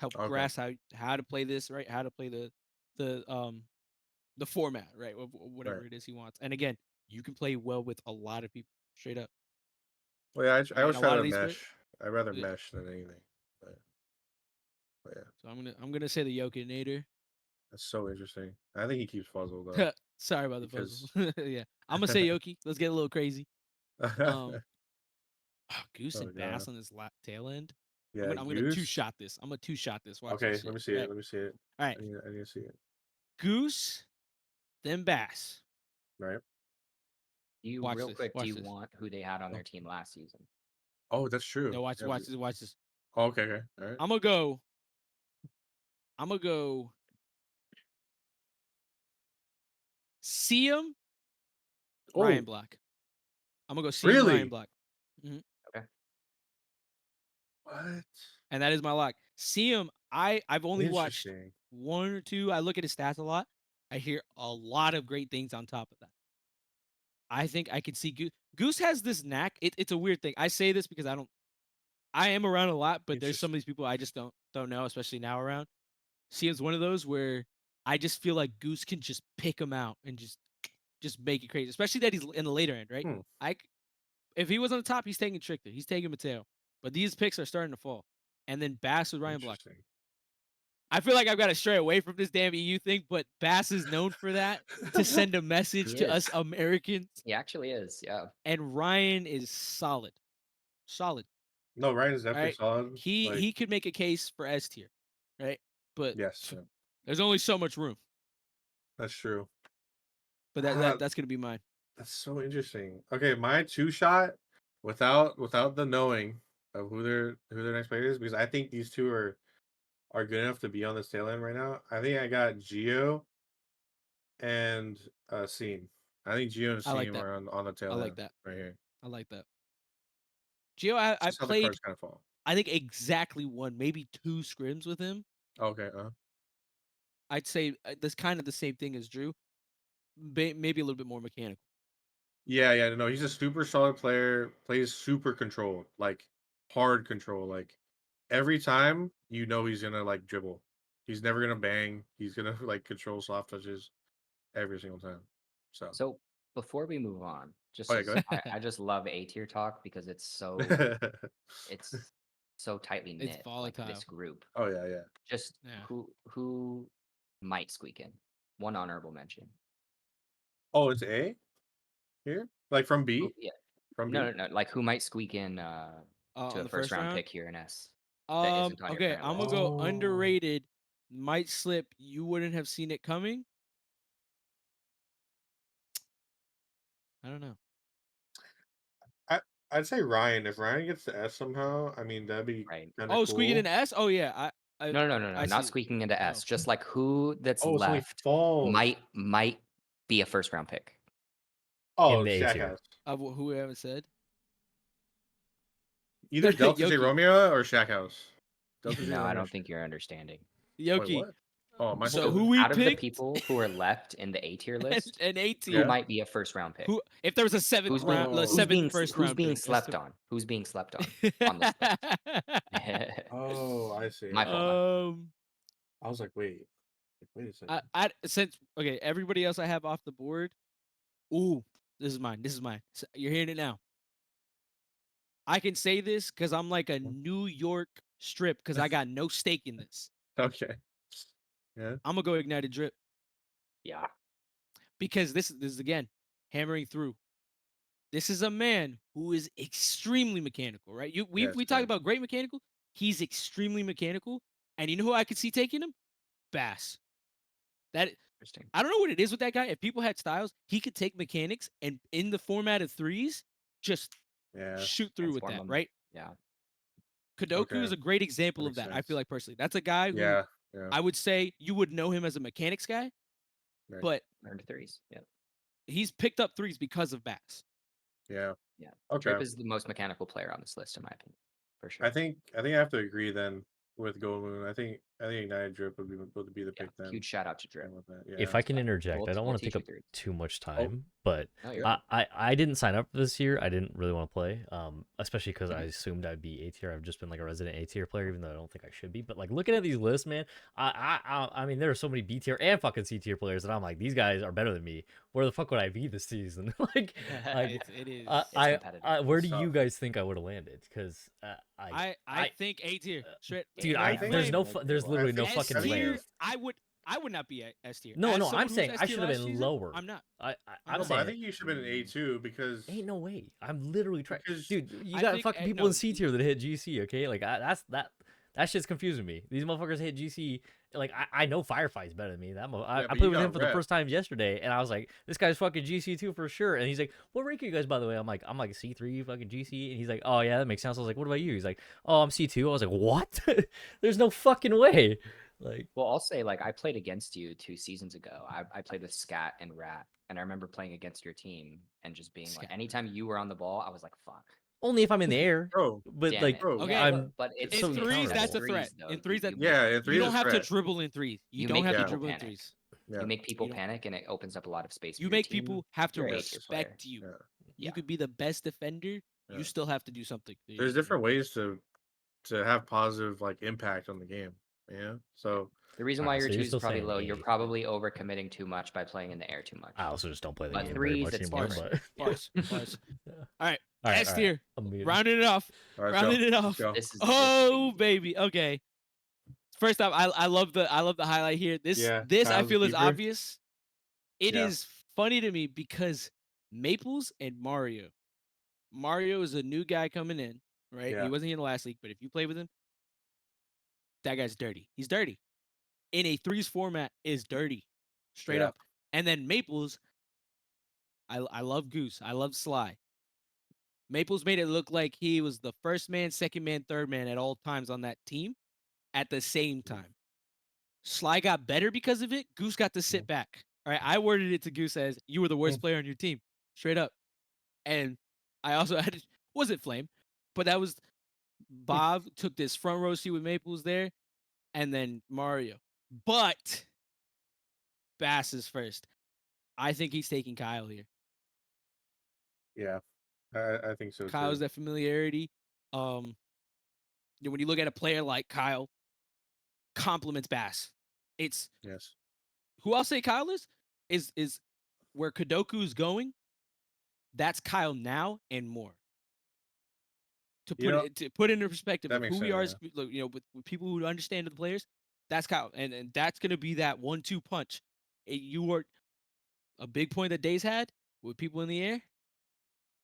okay. grasp how to play this, right? How to play the format, right? Of Right. whatever it is he wants. And again, you can play well with a lot of people, straight up. Well, yeah, I Right? And always a try lot of to these, mesh. I rather yeah. mesh than anything. But yeah, So I'm gonna say the Yokinator. that's so interesting. I think he keeps Fuzzle though Sorry about the puzzle. because Yeah, I'm gonna say Yoki. Let's get a little crazy. oh Goose and god, Bass on this tail end. yeah, I'm gonna two Goose. shot this. I'm gonna two shot this. Watch Okay, this let shit. me see Right. it. Let me see it. All right. I need to see it. Goose, then Bass. Right. Watch Real this. quick, do Watch you this. want who they had on Oh, their team last season? oh, that's true. No, watch Yeah, watch this. Watch this. oh, okay, okay, all right. I'm gonna go. I'm gonna go. Siam, Oh, Ryan Block. I'm gonna go Siam, Ryan really? Block. Mhm. Okay. What? And that is my lock. Siam, I've only watched Interesting. one or two. I look at his stats a lot. I hear a lot of great things on top of that. I think I could see Goose. Goose has this knack. It's a weird thing. I say this because I am around a lot, but there's some of Interesting. these people I just don't know, especially now around. Siam's one of those where I just feel like Goose can just pick him out and just make it crazy, especially that he's in the later end, right? Hmm. If he was on the top, he's taking Trickster, he's taking Mateo, but these picks are starting to fall, and then Bass with Ryan Block. Interesting. I feel like I've got to stray away from this damn EU thing, but Bass is known for that to send a message He to is. us Americans, He actually is. Yeah. and Ryan is solid. No, Ryan's All definitely right, solid. he could make a case for S tier, right? But Yes, yeah, there's only so much room. that's true. But that's gonna be mine. That's so interesting. Okay, my 2-shot without the knowing of who their next player is, because I think these two are good enough to be on the tail end right now. I think I got Geo and Scene. I think Geo and I like Scene that. are on the tail I end like that. right here. I like that. Gio, I Just how the played, cards kind of fall. I think exactly one, maybe two scrims with him. Okay. I'd say that's kind of the same thing as Drew, maybe a little bit more mechanical. Yeah. No, he's a super solid player. Plays super controlled, like hard control. Like every time, you know he's gonna like dribble. He's never gonna bang. He's gonna like control soft touches every single time. So before we move on, just Oh, yeah, go I just love A tier talk because it's so tightly It's knit, like this volatile. group. Oh yeah. Just Yeah. who might squeak in. One honorable mention. Oh, it's A here, like from B. Yeah. From B. No. Like who might squeak in to On a the first first round round. pick here in S that isn't on your Okay, current I'm list? gonna go Oh. underrated. Might slip. You wouldn't have seen it coming. I don't know. I'd say Ryan. If Ryan gets the S somehow, I mean that'd be Right. kind of Oh, cool. squeaking into S. Oh yeah, I No. I Not see. squeaking into S. Oh. Just like who that's Oh, it's only left falls. might be a first round pick. Oh, in the A Shaq tier. has Of who we haven't said. either Delta J Yoki. Romeo or Shaq House. Delta J No, Romeo. I or don't Shaq- think you're understanding. Wait, Yoki. what? Oh, am I So stupid? who we Out of the picked? people who are left in the A tier list, An 18. who Yeah. might be a first round pick? Who? If there was a seventh Who's round, being Oh. seventh first round being pick, slept on? Who's being slept on this list? Oh, I see. My fault. I was like, wait a second. Since okay, everybody else I have off the board. Ooh, this is mine. So you're hearing it now. I can say this because I'm like a New York strip because I got no stake in this. Okay. Yeah. I'm gonna go Ignited Drip Yeah. because this is again hammering through. This is a man who is extremely mechanical, right? We Yes, talk yeah. about great mechanical. He's extremely mechanical, and you know who I could see taking him? Bass. That Interesting. I don't know what it is with that guy. If people had styles, he could take mechanics and in the format of threes, just Yeah. shoot through with Transform that, them. right? Yeah. Kadoku Okay. is a great example That of makes that. I feel sense. like personally, that's a guy who Yeah. I would say you would know him as a mechanics guy, Right. but Learn to threes. Yeah. he's picked up threes because of Bass. Yeah. Yeah. Okay. Drip is the most mechanical player on this list, in my opinion, for sure. I think I have to agree then with Gold Moon. I think Ignited Drip would be the pick then. Huge shout out to Drip. With that. Yeah. If I can interject, I don't We'll want to take teach up you threes. too much time, but No, you're I didn't sign up for this year. I didn't really want to play, especially because I assumed I'd be A tier. I've just been like a resident A tier player, even though I don't think I should be. But like looking at these lists, man, I mean, there are so many B tier and fucking C tier players that I'm like, these guys are better than me. Where the fuck would I be this season? like, It is. where do It's you tough. guys think I would have landed? Because I think A tier. Straight. dude, I think- there's literally no think fucking S way. tier- I would not be S tier. No, As no, someone I'm who was saying S I tier should have last been season, lower. I'm not. I'm No, but saying I think you should have been an A2 because ain't no way. I'm literally trying. Because Dude, you I got think, fucking people no, in C tier that hit GC, okay? Like that shit's confusing me. These motherfuckers hit GC. Like I know Firefly's better than me. I but played you with him got for the rep. first time yesterday, and I was like, this guy's fucking GC2 for sure. And he's like, what rank are you guys, by the way? I'm like C3 fucking GC. And he's like, oh yeah, that makes sense. I was like, what about you? He's like, oh, I'm C2. I was like, what? There's no fucking way. Like, Well, I'll say, like, I played against you 2 seasons ago. I played with Scat and Rat, and I remember playing against your team and just being like, Scat. anytime you were on the ball, I was like, fuck. only if I'm in the air. Bro, But Damn like, it. bro, Okay. Yeah, I'm but it's so in threes, counterable. that's a threes, threat. though. In threes, that yeah, in you three don't is have to threat. dribble in threes. You You don't make have to people dribble in panic. threes. Yeah. You make people You don't- panic, and it opens up a lot of space. You for your make team. people have to You're an A tier player. respect you. Yeah. Yeah. You could be the best defender. Yeah. You still have to do something. There's different ways to have positive like impact on the game. Yeah. So The reason Alright, why your so you're 2 is still probably saying low, you're 8. probably overcommitting too much by playing in the air too much. I also just don't play the But game very threes, much it's anymore. different. But Bars, bars. yeah. All right, All right, S all right. tier, I'm muted. rounding it off, All right, let's go. rounding it Let's off. go. This is Oh big. baby, okay. First off, I love the highlight here. This Yeah, this I Kyle's feel is keeper. obvious. It Yeah. is funny to me because Maples and Mario. Mario is a new guy coming in, right? He Yeah. wasn't here in the last league, but if you play with him, that guy's dirty. He's dirty. In a threes format is dirty. Straight Yeah. up. And then Maples, I love Goose. I love Sly. Maples made it look like he was the first man, second man, third man at all times on that team at the same time. Sly got better because of it. Goose got to sit back. All right. I worded it to Goose as you were the worst player on your team. Straight up. And I also had wasn't Flame, but that was Bob took this front row seat with Maples there, and then Mario. But Bass is first. I think he's taking Kyle here. Yeah. I think so Kyle's too. that familiarity. When you look at a player like Kyle, compliments Bass. It's Yes. who I'll say Kyle is where Kadoku's going. That's Kyle now and more. To You put know, it into perspective that of makes who we sense, are, yeah. with people who understand the players, that's Kyle, and that's gonna be that 1-2 punch. You were a big point that Days had with people in the air.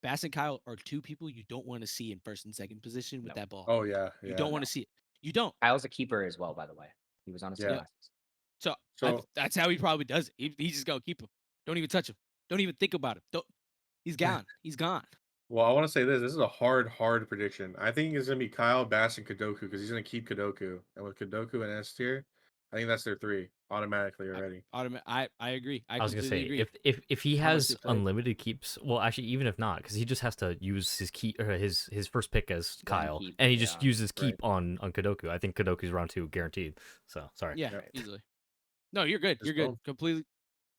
Bass and Kyle are two people you don't want to see in first and second position with No. that ball. Oh yeah. You Yeah. don't want to see it. You don't. Kyle's a keeper as well, by the way. He was on his team Yeah. last season. So, So that's how he probably does it. He's just gonna keep him. Don't even touch him. Don't even think about him. Don't. He's gone. He's gone. well, I want to say this. This is a hard prediction. I think it's gonna be Kyle, Bass, and Kadoku because he's gonna keep Kadoku, and with Kadoku and S tier, I think that's their 3 automatically already. I agree. I was gonna completely say agree. if he How much has they play. unlimited keeps, well, actually, even if not, because he just has to use his key or his first pick as One Kyle, keep, and he just yeah. uses Right. keep on Kadoku. I think Kadoku's round 2 guaranteed. So sorry. Yeah, Yeah. easily. No, you're good. Just You're good. boom. Completely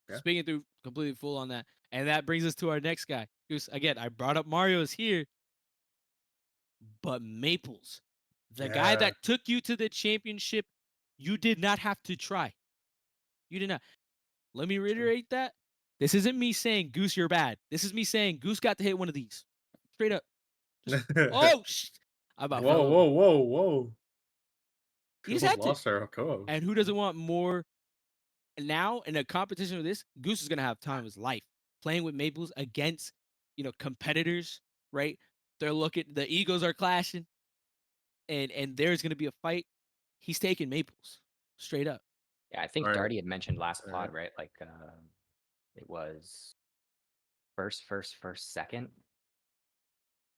Yeah. speaking through completely full on that. And that brings us to our next guy. Goose, again, I brought up Mario's here, but Maples, the guy Yeah. that took you to the championship, you did not have to try. You did not. Let me reiterate that. This isn't me saying Goose, you're bad. This is me saying Goose got to hit one of these. Straight up. Just, oh, I about fell over. Whoa. He just Almost had to. lost our co-host. And who doesn't want more? Now in a competition with this, Goose is gonna have time of his life playing with Maples against, competitors, right? They're looking, the egos are clashing, and there's gonna be a fight. He's taking Maples straight up. Yeah, I think Alright. Darty had mentioned last pod, Alright. right? Like it was first, second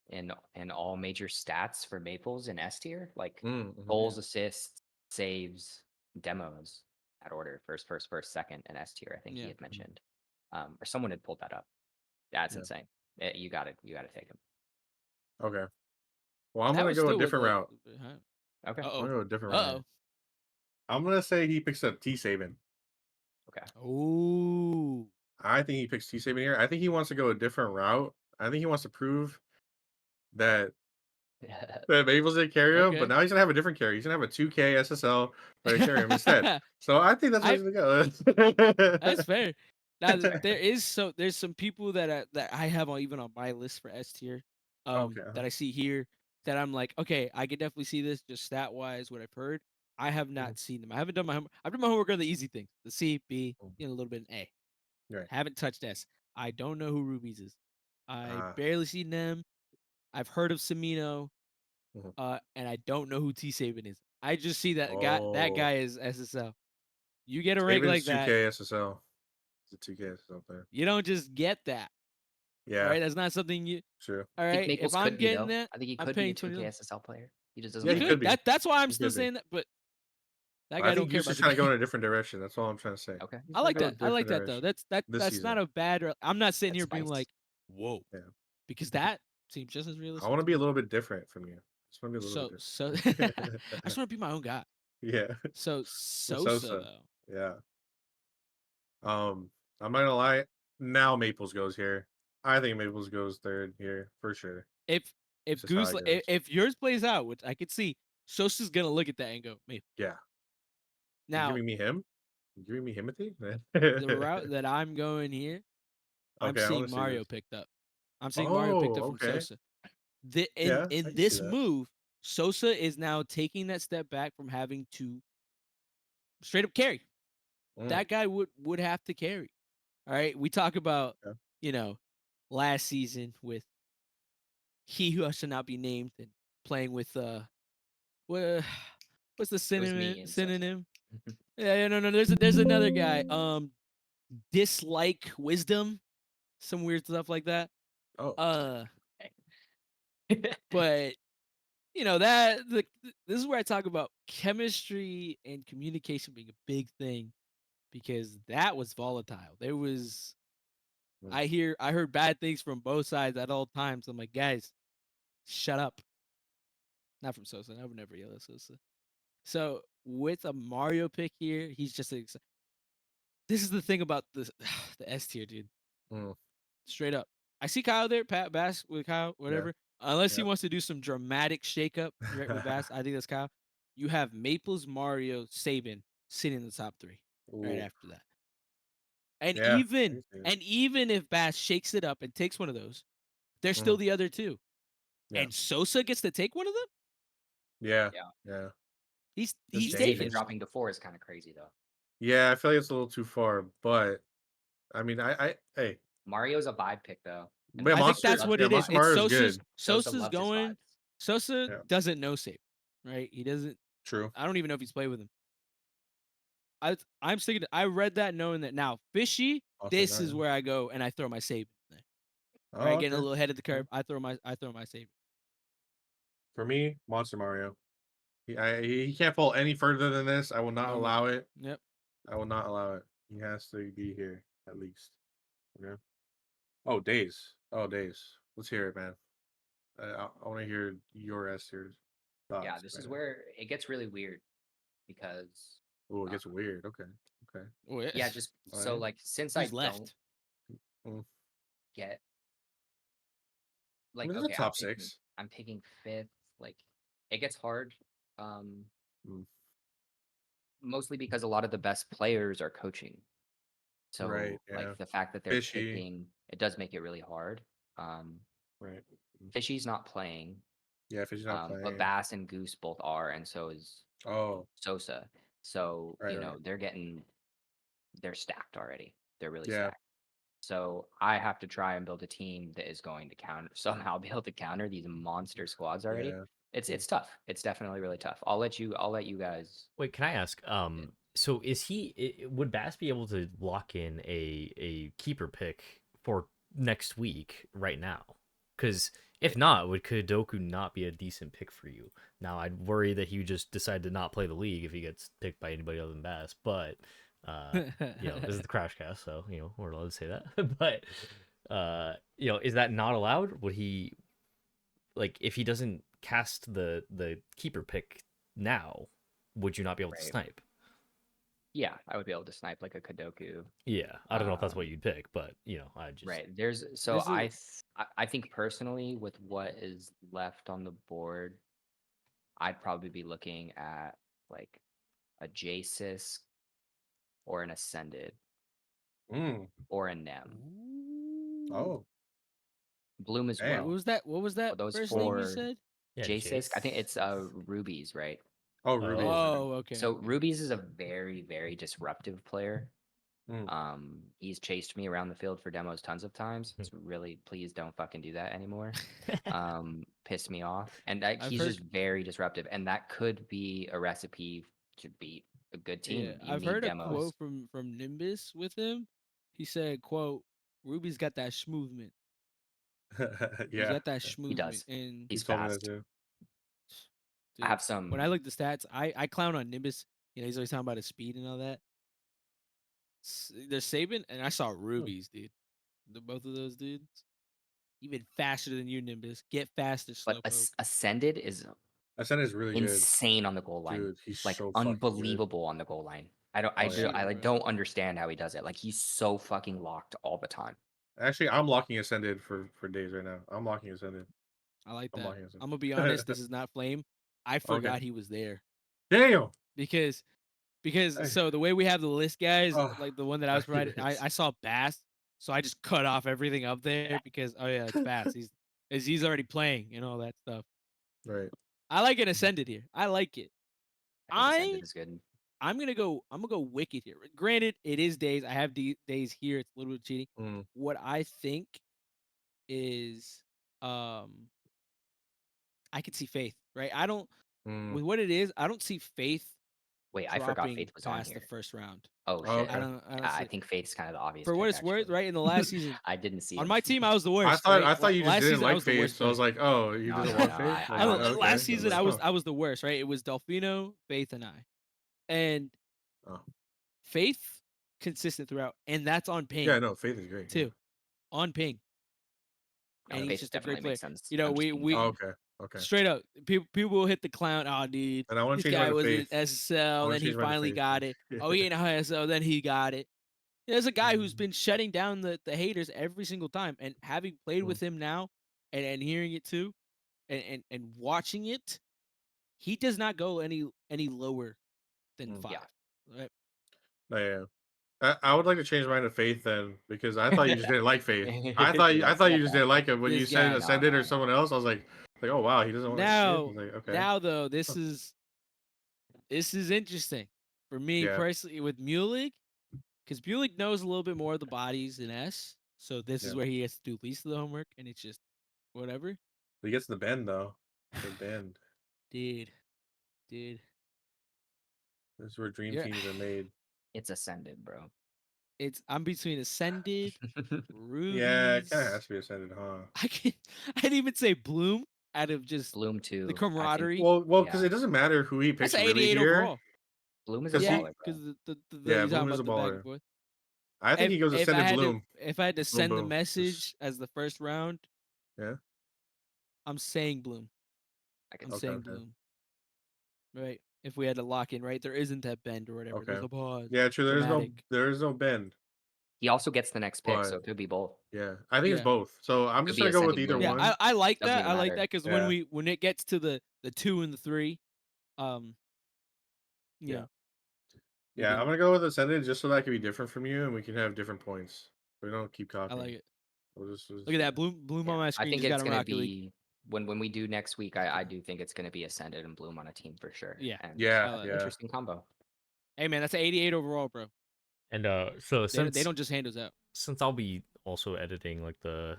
in all major stats for Maples in S tier, like Mhm. goals, assists, saves, demos, that order. First, second, and S tier. I think Yeah. he had mentioned, or someone had pulled that up. That's Yeah. insane. You got to take him. Okay. Well, I'm That gonna was go a still with different route. Okay. I'm Uh gonna go a different oh. route. I'm gonna say he picks up T Saban. Okay. Oh. I think he picks T Saban here. I think he wants to go a different route. I think he wants to prove that Maples didn't carry him, Okay. but now he's gonna have a different carry. He's gonna have a 2K SSL that carry him instead. So I think that's where he's gonna go. That's fair. Now there's some people that I have even on my list for S tier, Okay. that I see here that I'm like, okay, I could definitely see this just stat wise what I've heard. I have not seen them. I haven't done my homework. I've done my homework on the easy things, the C, B, a little bit in A. Right. Haven't touched S. I don't know who Rubies is. I Ah. barely seen them. I've heard of Semino, Mhm. and I don't know who T Saban is. I just see that Oh. guy is SSL. You get a rank Saban's like that, 2K SSL. He's a 2K SSL player. you don't just get that. Yeah. Right? That's not something you. True. All I think right. Maples If I'm could be, getting though. that, I think he I'm could be paying a 2K $20. SSL player. He just doesn't Yeah, He he play. could could. be. That's why I'm He still could be. saying that. But that I guy think don't care Goose about is the trying to go game. in a different direction. That's all I'm trying to say. Okay. He's I trying like to go that. a I like different that though. direction this That's season. not a bad. I'm not sitting That's here being spice. like, whoa, Yeah. because that seems just as I realistic. want to to be a me. little bit different from you. I just want to be a little bit different. I just want to be my own guy. Yeah. So Sosa though. Yeah. I'm not gonna lie. Now Maples goes here. I think Maples goes third here for sure. If That's just how Goose, it goes. if yours plays out, which I could see, Sosa's gonna look at that and go, maybe. Yeah. You Now, giving me him? You giving me Himothy? the route that I'm going here, I'm Okay, I want seeing to see Mario this. picked up. I'm seeing Mario picked Oh, up from okay. Sosa. Yeah, I In can see this that. move, Sosa is now taking that step back from having to straight up carry. Mm, That guy would have to carry. All right. We talk about, yeah. you know, last season with he who should not be named and playing with what what's the It was me and Sosa. synonym? Yeah, no, there's another guy. Dislike wisdom, some weird stuff like that. Oh, But this is where I talk about chemistry and communication being a big thing because that was volatile. There was mm, I heard bad things from both sides at all times. I'm like, guys, shut up. Not from Sosa. I would never yell at Sosa. So with a Mario pick here, he's just this is the thing about the S tier, dude. mm, Straight up. I see Kyle there, Pat Bass with Kyle, yeah, whatever. Unless he yeah. wants to do some dramatic shakeup right, with Bass, I think that's Kyle. You have Maples, Mario, Saban sitting in the top 3 right Ooh, after that. And yeah. I even can see it. and even if Bass shakes it up and takes one of those, there's still Mm, the other 2. yeah, And Sosa gets to take one of them? yeah, Yeah. yeah. It's He's Even Saban taking it. dangerous. dropping to 4 is kind of crazy though. Yeah, I feel like it's a little too far, but I mean, hey, Mario's a vibe pick though. And yeah, I think Monster that's Monster, what loves yeah, it is. his Monster vibe. It's Mario is good. Sosa Sosa's loves his going. vibes. Sosa Yeah, doesn't know Saban, right? He doesn't. true. I don't even know if he's played with him. I'm sticking. I read that knowing that now fishy. Monster This not, is yeah. where I go and I throw my Saban there. Oh, Right, getting a okay. little ahead of the Okay. curve. I throw my Saban. For me, Monster Mario. He can't fall any further than this. I will not No more. allow it. Yep. I will not allow it. He has to be here at least. Okay. Oh, days. Oh, days. Let's hear it, man. I want to hear your S tier Yeah, thoughts this right is now. where it gets really weird because Oh, it uh, gets weird. Okay. Okay. Oh, yeah. yeah, just All so right. like since I Who's don't left? Mm. get I like mean, there's a okay, top 6. I'm picking 5th, like it gets hard. Um Mm. Mostly because a lot of the best players are coaching. Right. So like Yeah. the fact that they're Fishy. picking it does make it really hard. Um Right. Mm. Fishy's not playing, Yeah. Fishy's not but playing. Bass and Goose both are, and so is Oh. Sosa. So, Right. Right. they're stacked already. They're really Yeah. stacked. So I have to try and build a team that is going to counter somehow be able to counter these monster squads already. Yeah. It's tough. It's definitely really tough. I'll let you guys. Wait, can I ask? So would Bass be able to lock in a keeper pick for next week right now? Because if not, would Kudoku not be a decent pick for you? Now I'd worry that he would just decide to not play the league if he gets picked by anybody other than Bass. But this is the CrashCast, so we're allowed to say that. But is that not allowed? Would he if he doesn't cast the keeper pick now? Would you not be able to Right. snipe? Yeah, I would be able to snipe like a Kadoku. Yeah, I don't know if that's what Um, you'd pick, but I just right. There's so There's a I think personally with what is left on the board, I'd probably be looking at like a J-Sis or an Ascended Mm. or a Nem. Ooh. Oh. Bloom as Damn. well. What was that Those first name you 4 said? yeah, J-Sis, I think Jace. it's Rubies, right? Oh, Rubies. Oh, Oh, okay. So Okay. Rubies is a very, very disruptive player. Mm. He's chased me around the field for demos tons of times. It's really, please don't fucking do that anymore. Pissed me off. And I've he's heard just very disruptive. And that could be a recipe to beat a good yeah, team. You I've need heard a demos. quote from Nimbus with him. He said, "quote Ruby's got that schmovement. He's Yeah. got that He schmovement." does. And He He's told me that fast. too. I dude, have when some I look at the stats, I clown on Nimbus. He's always talking about his speed and all that. There's Saban, and I saw Hmm. Rubies, dude. Both of those dudes, even faster than you, Nimbus. Get faster, but Slowpoke. Ascended is Ascend is really good. insane on the goal line. Dude, he's Like so fucking good. unbelievable on the goal line. I don't Oh, yeah. I Shooter, like bro. don't understand how he does it. Like he's so fucking locked all the time. Actually, I'm locking Ascended for days right now. I'm locking Ascended. I like I'm that. locking I'm gonna be Ascended. honest. This is not Flame. I Okay. forgot he was there Damn. because because so the way we have the list, guys, Oh, like the one that I was provided, I saw Bass, so I just cut off everything up there because oh yeah, it's Bass. He's already playing and all that stuff. right. I like it ascended here. I like it. I think Ascended is good. I'm gonna go Wicked here. Granted, it is days. I have days here. It's a little bit cheating. Mm, What I think is, um, I could see Faith. Right. I don't mm. with what it is. I don't see Faith Wait, I forgot dropping Faith was on past the here. first round. Oh Oh, shit. okay. I don't I see. think Faith's kind of the obvious For what pick, it's worth, actually. right? In the last season, I didn't see on him. my team, I was the I worst. thought right? I thought you just Last didn't season, I like was the Faith, worst so I was player. like, oh, you No, didn't no, want no, Faith. I I'm like, love okay. Last season, like, I was oh. I was the worst. Right? It was Delfino, Faith, and I, and Oh. Faith consistent throughout, and that's on ping Yeah, no, Faith is great. too, on ping, No, and he's Faith just a great definitely player. makes sense. You know, I'm just being we Oh, funny. okay. Okay. straight up people will hit the clown. Oh, dude, And I want this to change mine guy to was in Faith. SSL, wanna then he change mine to finally Faith, got it. Oh, he ain't SSL, then he got it. There's a guy who's been shutting down the haters every single time, and having played with him now, and hearing it too, and watching it, he does not go any lower than 5. Yeah. Right? Oh, yeah. I would like to change mine to Faith then, because I thought you just didn't like Faith. I thought No. you just didn't like him when This you said guy. Ascended No, or no. someone else. I was like, oh wow, he doesn't want to. I was like, okay. Now though, this is interesting for me Yeah. personally with Mulig, because Mulig knows a little bit more of the bodies in S. So this is Yeah. where he has to do least of the homework, and it's just whatever. He gets the bend though. The bend. Dude. This is where dream Yeah. teams are made. It's Ascended, bro. I'm between Ascended, Rubies. Yeah, it kind of has to be Ascended, huh? I'd even say Bloom out of just Bloom too. the I think camaraderie. Well, because Yeah. it doesn't matter who he picks That's an really 88 here. overall. Bloom is a 'Cause he- Yeah, baller, bro. because the Yeah, you're Bloom talking is about a the back and baller. forth. I think he goes if I Ascended had Bloom. if I had to send the boom. message as the first round, Yeah. I'm saying Bloom. I can I'm see saying okay. Bloom. Right. If we had to lock in, right, there isn't that bend or whatever. There's Okay. a pause. Yeah, true. Dramatic. There is no bend. He also gets the next pick, so But it could be both. yeah, I think it's Yeah. both. So I'm Could just be gonna go with Ascended either Bloom. Yeah, one. I like Doesn't that. even I like matter. that because Yeah. when it gets to the 2 and the 3, you Yeah. know, Yeah, I'm gonna go with Ascended just so that can be different from you, and we can have different points. We don't keep I copying. like it. We'll just Look at that Bloom on my I screen. think Just got it's a gonna Rocket League. be when we do next week. I do think it's gonna be Ascended and Bloom on a team for sure. Yeah. And Yeah, like yeah. interesting combo. Hey man, that's an 88 overall, bro. And so They don't just hand us out. since I'll be also editing like the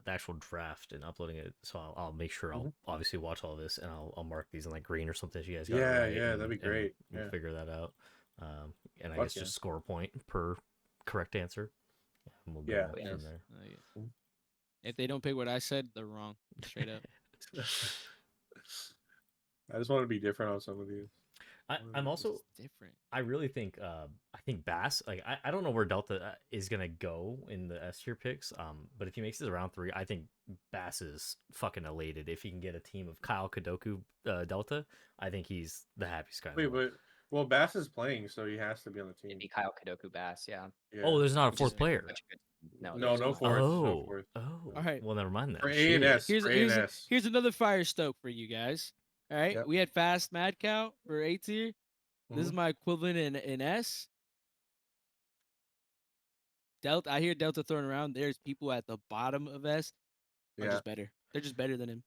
actual draft and uploading it, so I'll make sure I'll obviously watch all this and I'll mark these in like green or something. If you guys got it Yeah, right, yeah, and- that'd be and great. We'll Yeah. figure that out. And I Fuck guess yeah. just score a point per correct answer. And we'll go Yeah, from yeah. there. I like it. If they don't pick what I said, they're wrong. Straight up. I just want to be different on some of these. I'm also It's different. I really think I think Bass, like I don't know where Delta is gonna go in the S tier picks, but if he makes it to round 3, I think Bass is fucking elated if he can get a team of Kyle Kadoku Delta. I think he's the happiest guy in the Wait, world. but well, Bass is playing, so he has to be on the team. It'd be Kyle Kadoku Bass, yeah. Yeah. Oh, there's not a Which is fourth player. such a good- No, No, there's no not. fourth. No Oh, fourth. oh. All right. Well, never mind that. For A and S. For A and S. Here's another fire stoke for you guys. All right, Yep. we had fast Mad Cow for A tier. This is my equivalent in S. Delta, I hear Delta thrown around. There's people at the bottom of S are Yeah. just better. They're just better than him.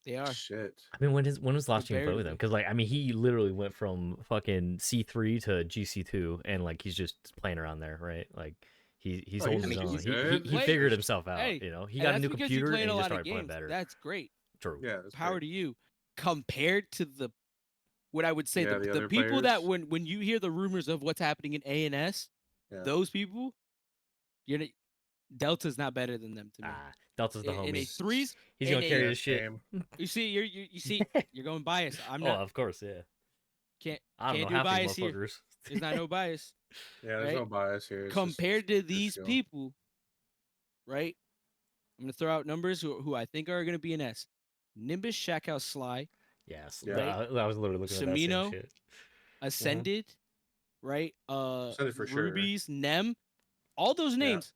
They are. Shit. I mean, when was the last time you played with him? Comparatively. Because like, I mean, he literally went from fucking C3 to GC2, and like he's just playing around there, right? Like he's Oh, holding he's- his own. he's He good. figured himself out. Hey, You know, he and got a that's new because you computer played and a he just lot of started playing games. better. That's great. True. Yeah. That's Power great. to you. Compared to the what I would say Yeah, the the other people that players. when you hear the rumors of what's happening in A and S, Yeah. those people, Delta's not better than them to me. Delta's the In a homie. threes, He's in gonna a- carry Yeah, this shit. same. you see, you see, you're going biased. I'm Oh, not. of course, yeah. Can't I don't can't know do half bias these here. motherfuckers. There's not no bias. Yeah, there's right? no bias here. It's just- Compared to it's these skill. people, right? I'm gonna throw out numbers who I think are gonna be an S. Nimbus, Shackhouse, Sly, Yes. Yeah. I was literally looking at that same Samino, shit. Ascended, right? Ascended for sure. Rubies, Nem, all those Yeah. names.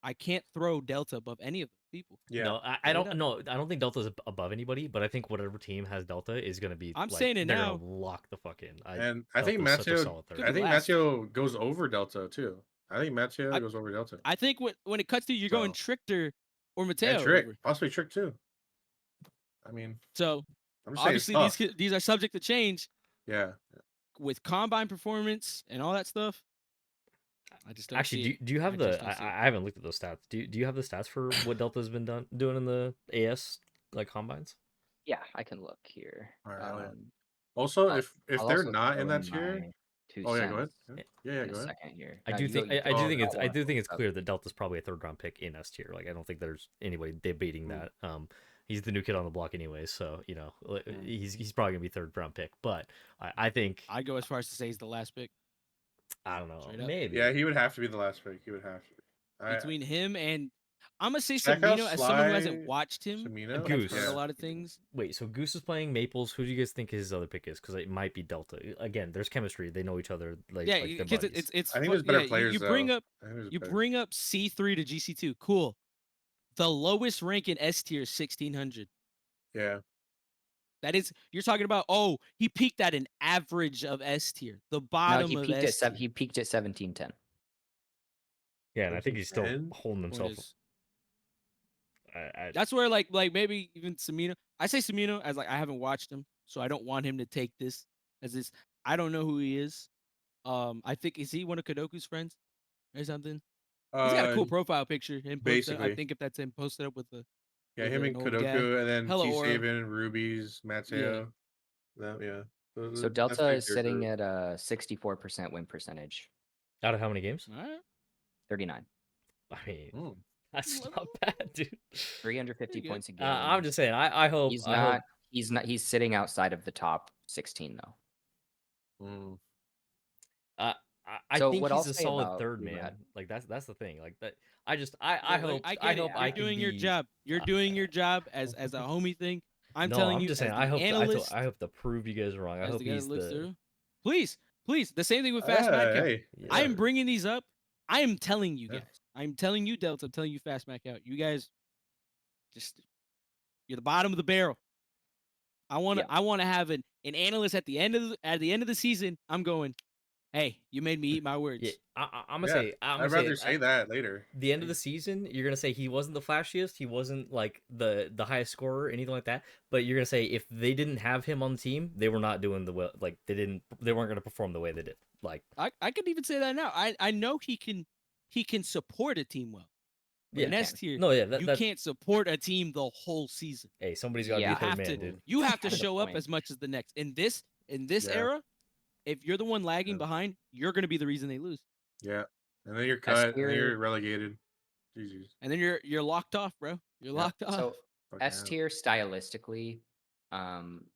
I can't throw Delta above any of them. people. Yeah. No, I Straight don't. up. No, I don't think Delta's above anybody, but I think whatever team has Delta is gonna be. I'm like, saying it they're now. gonna lock the fuck in. And I think Delta's such a Mateo, solid third. Could I be think last. Mateo goes over Delta too. I think Mateo I- goes over Delta. I think when it cuts to you're going So- Trickter or And Mateo Trick, over. possibly Trick too. I mean, So I'm just saying it's obviously tough. these are subject to change Yeah. with combine performance and all that stuff. I just don't Actually, see it. do you have I the? just don't see it. I haven't looked at those stats. Do you have the stats for what Delta's been doing in the AS like combines? Yeah, I can look here. All right. Yeah. Also, I'll- if I'll they're also not throw in that tier, my 2 oh yeah, go ahead. cents Yeah, in go a ahead. second here. I No, do you go- think you I go. do think it's I'll I do think it's up. clear that Delta's probably a third round pick in S tier. Like I don't think there's anybody debating Mm. that. He's the new kid on the block anyway, so Mm. he's probably gonna be third round pick. But I think I'd go as far as to say he's the last pick. I don't know, Straight up. maybe. Yeah, he would have to be the last pick. He would have to. Between him and I'm gonna say Stackhouse, Samino, as someone who hasn't Sly, watched him, Samino, but I've Goose. heard Yeah. a lot of things. Wait, so Goose is playing Maples. Who do you guys think his other pick is? Because it might be Delta. Again, there's chemistry. They know each other. Like, Yeah, like they're because buddies. it's I think fu- there's better yeah, players. you bring though. up I think there's you better. bring up C3 to GC2. Cool. The lowest rank in S tier is 1600. Yeah. That is, you're talking about. Oh, he peaked at an average of S tier, the No, bottom he of peaked S at tier. he peaked at 1710. Yeah, and I think he's still 17-10? holding Point himself. is- That's That's where like maybe even Samino. I say Samino as like I haven't watched him, so I don't want him to take this as this. I don't know who he is. I think is he one of Kadoku's friends or something? He's got a cool profile picture. Him posted. I basically. think if that's him posted up with the Yeah, with him an and old guy. Kodoku, and then Hella T aura. Saban, Rubies, Mateo. Yeah. So That's Delta pretty is tier sitting group. at a 64% win percentage. out of how many games? All right. 39. I mean, Mm. that's not bad, dude. 350 Pretty good. points a game. I'm just saying. I hope. He's I hope- not. He's not. He's sitting outside of the top 16 though. Mm. I So think what he's I'll a say solid about third Blue man. Rat- Like that's the thing. Like that. I hope. I I get it. hope. I I get it. hope. You're I can doing your be- job. You're doing your job as a homie thing. I'm no, telling I'm you, just saying. as I the hope. analyst, I hope to prove you guys wrong. I as hope the guy he's that looks the. through. Please. The same thing with Fast Mac Out. Hey, I am Yeah. bringing these up. I am telling you Yeah. guys. I'm telling you, Delta. I'm telling you, Fast Mac Out. You guys, just you're the bottom of the barrel. I want to. Yeah. I want to have an analyst at the end of the season. I'm going. Hey, you made me eat my words. Yeah, I'm gonna Yeah, say. I'm I'd gonna rather say that later. the end of the season, you're gonna say he wasn't the flashiest, he wasn't like the highest scorer, anything like that. But you're gonna say if they didn't have him on the team, they were not doing the well. Like they weren't gonna perform the way they did. Like I could even say that now. I know he can support a team well. But Yeah. in S tier, no, yeah, you that can't support a team the whole season. hey, somebody's gotta Yeah. be third Have man, to- dude. You have to That's the show up point. as much as the next. In this Yeah. era, if you're the one lagging Yeah. behind, you're gonna be the reason they lose. Yeah, and then you're cut, and then tier- you're relegated. Jesus. And then you're locked off, bro. You're Yeah. locked off. So Fucking S hell. tier stylistically,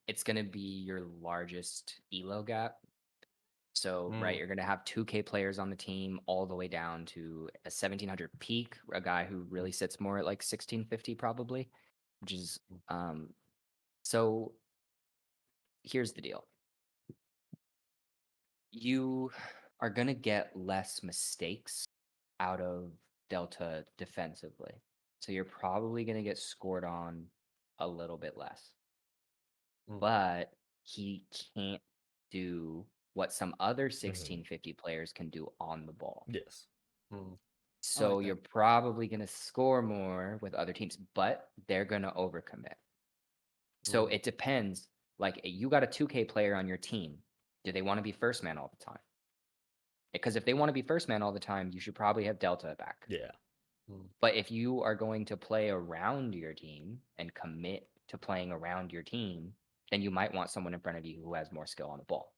it's gonna be your largest elo gap. So right, you're gonna have 2K players on the team all the way down to a 1700 peak, a guy who really sits more at like 1650 probably, which is so here's the deal. You are gonna get less mistakes out of Delta defensively. So you're probably gonna get scored on a little bit less. Mm. But he can't do what some other 1650 players can do on the ball. Yes. Mm. So that. you're probably going to score more with other teams, but they're going to overcommit. So it depends. Like you got a 2K player on your team. Do they want to be first man all the time? Because if they want to be first man all the time, you should probably have Delta back. Yeah. But if you are going to play around your team and commit to playing around your team, then you might want someone in front of you who has more skill on the ball.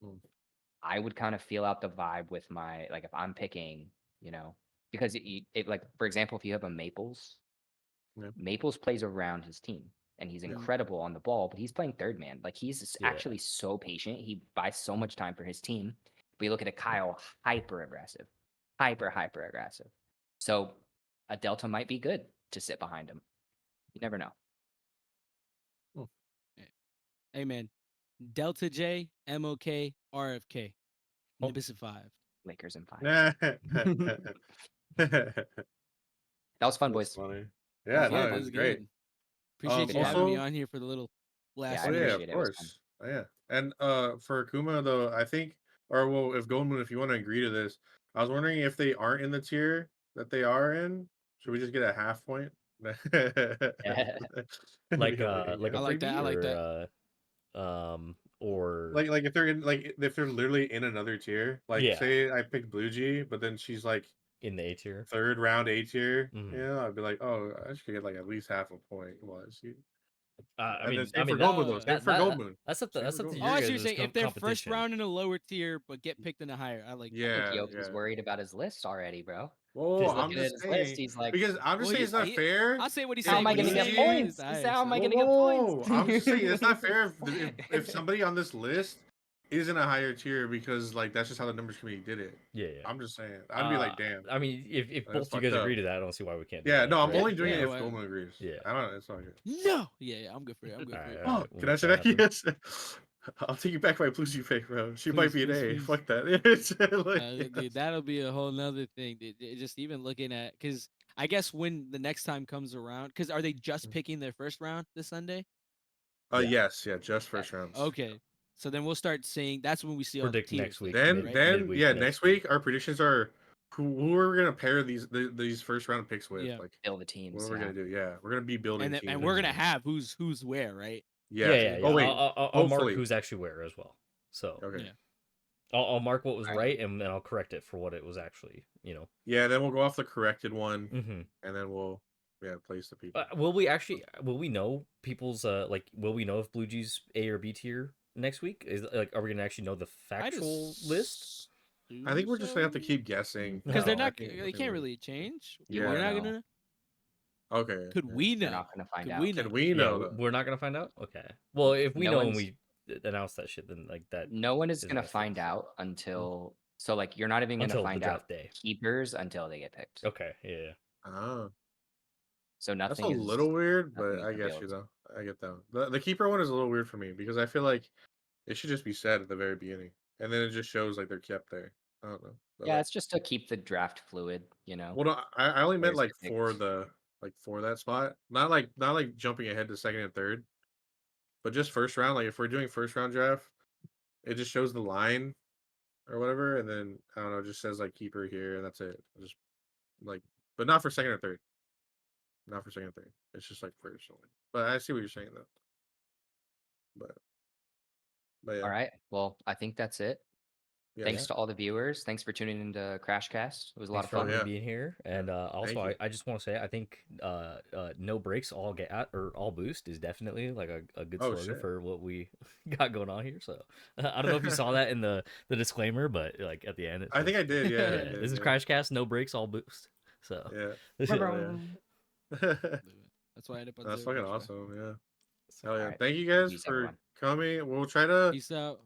Mm. I would kind of feel out the vibe with my, like, if I'm picking, because it like, for example, if you have a Maples, Yeah. Maples plays around his team and he's Yeah. incredible on the ball, but he's playing third man. Like, he's Yeah. actually so patient. He buys so much time for his team. But you look at a Kyle, hyper aggressive. So a Delta might be good to sit behind him. You never know. Hey man, Delta J, MOK, RFK, Oh. Nibis 5. Lakers in 5. Yeah. That was fun, That's boys. funny. That Yeah, was no, fun. it Good, was good, great. good. Appreciate you having me Also, on here for the little last I oh yeah, appreciate of it. It was fun. course. Oh, yeah. And for Akuma though, I think, or well, if Golden Moon, if you want to agree to this, I was wondering if they aren't in the tier that they are in, should we just get a half point? Like Be like a I like that. I like that. freebie or like if they're in, like if they're literally in another tier, like Yeah. say I picked Blue G, but then she's like in the A tier. third round A tier, Mhm. I'd be like, oh, I should get like at least half a point. Was she? I And then mean, same for Gold Moon though. that- Same for Gold Moon. that's up to Same for Gold your Moon. Oh, I see what guys' you're saying. If they're first competition. round in a lower tier but get picked in a higher, I like that. I think Yeah, Yoke is yeah. worried about his list already, bro. Well, He's I'm looking at just his saying list. He's like, because I'm just Well, saying it's not fair. I'll say what he's how saying. am I Blue going to get G- points? Higher, How am I Whoa, going to get whoa! points? I'm just saying it's not fair if somebody on this list is in a higher tier because like that's just how the numbers committee did it. Yeah. I'm just saying. I'd be like, damn. I mean, if That's both you fucked guys up. agree to that, I don't see why we can't do Yeah, that. no, I'm right? only doing Yeah, it if well, Goldman agrees. Yeah. I don't. It's not good. No. Yeah, I'm good for it. I'm good for it. Alright, Can we'll I say make that? happen. Yes. I'll take you back my Bluesy pick, bro. She Please, might be an please, A. please. Fuck that. It's like, Dude, that'll be a whole nother thing. Just even looking at, because I guess when the next time comes around, because are they just picking their first round this Sunday? Yeah. Yes, yeah, just first rounds. Okay, so then we'll start seeing. That's when we see all the Predict tiers. next week. then, Then, right? midweek yeah, next next week our predictions are who we're gonna pair these first round picks with. Yeah. Like, Build the what teams. we're Yeah. gonna do? Yeah, we're gonna be building and then, teams. and we're gonna have who's where, right? Yeah. Yeah. Oh wait. I'll mark hopefully. who's actually where as well. So Okay. Yeah. I'll mark what was Alright. right, and then I'll correct it for what it was actually. Yeah. Then we'll go off the corrected one, Mm-hmm. and then we'll place the people. Will we know people's will we know if Blue G's A or B tier next week? Is like, are we gonna actually know the factual list? I think we're just gonna have to keep guessing because No, they're I not. think They can't really change. You Yeah. We're won't not know. gonna. Okay. Could we We're know? not going to find Could out. we know? Can we Yeah, know? though? we're not gonna find out. Okay. Well, if we No know and one's- we announce that shit, then like that. No one is isn't going to our fault. find out until. So, like, you're not even going to Until the find draft out day. keepers until they get picked. Okay. Yeah. Oh, So that's nothing a is. little weird, but nothing I is guess you revealed. though. I get that. The keeper one is a little weird for me because I feel like it should just be said at the very beginning, and then it just shows like they're kept there. I don't know. But, Yeah, like, it's just to keep the draft fluid, you know. well, no, I only meant Players like get for picked. for that spot, not like jumping ahead to second and third, but just first round. Like if we're doing first round draft, it just shows the line or whatever, and then I don't know, it just says like keeper here, and that's it. Just like, but not for second or third. Not for second and third. It's just like first only. But I see what you're saying though. But yeah. All right. Well, I think that's it. Yeah. Thanks to all the viewers. Thanks for tuning into CrashCast. It was a lot Thanks of for fun. yeah. being here, and also Thank you. I just want to say I think no breaks all get at or all boost is definitely like a good Oh, slogan shit. for what we got going on here. So I don't know if you saw that in the disclaimer, but like at the end, it I think says, I did. Yeah. I yeah, did, this is yeah. CrashCast, no breaks, all boost. So Yeah. That's why I end up on That's zero. fucking That's why. awesome. Yeah. so Hell yeah. Alright. Thank you guys Peace, for everyone. coming. We'll try to Peace out.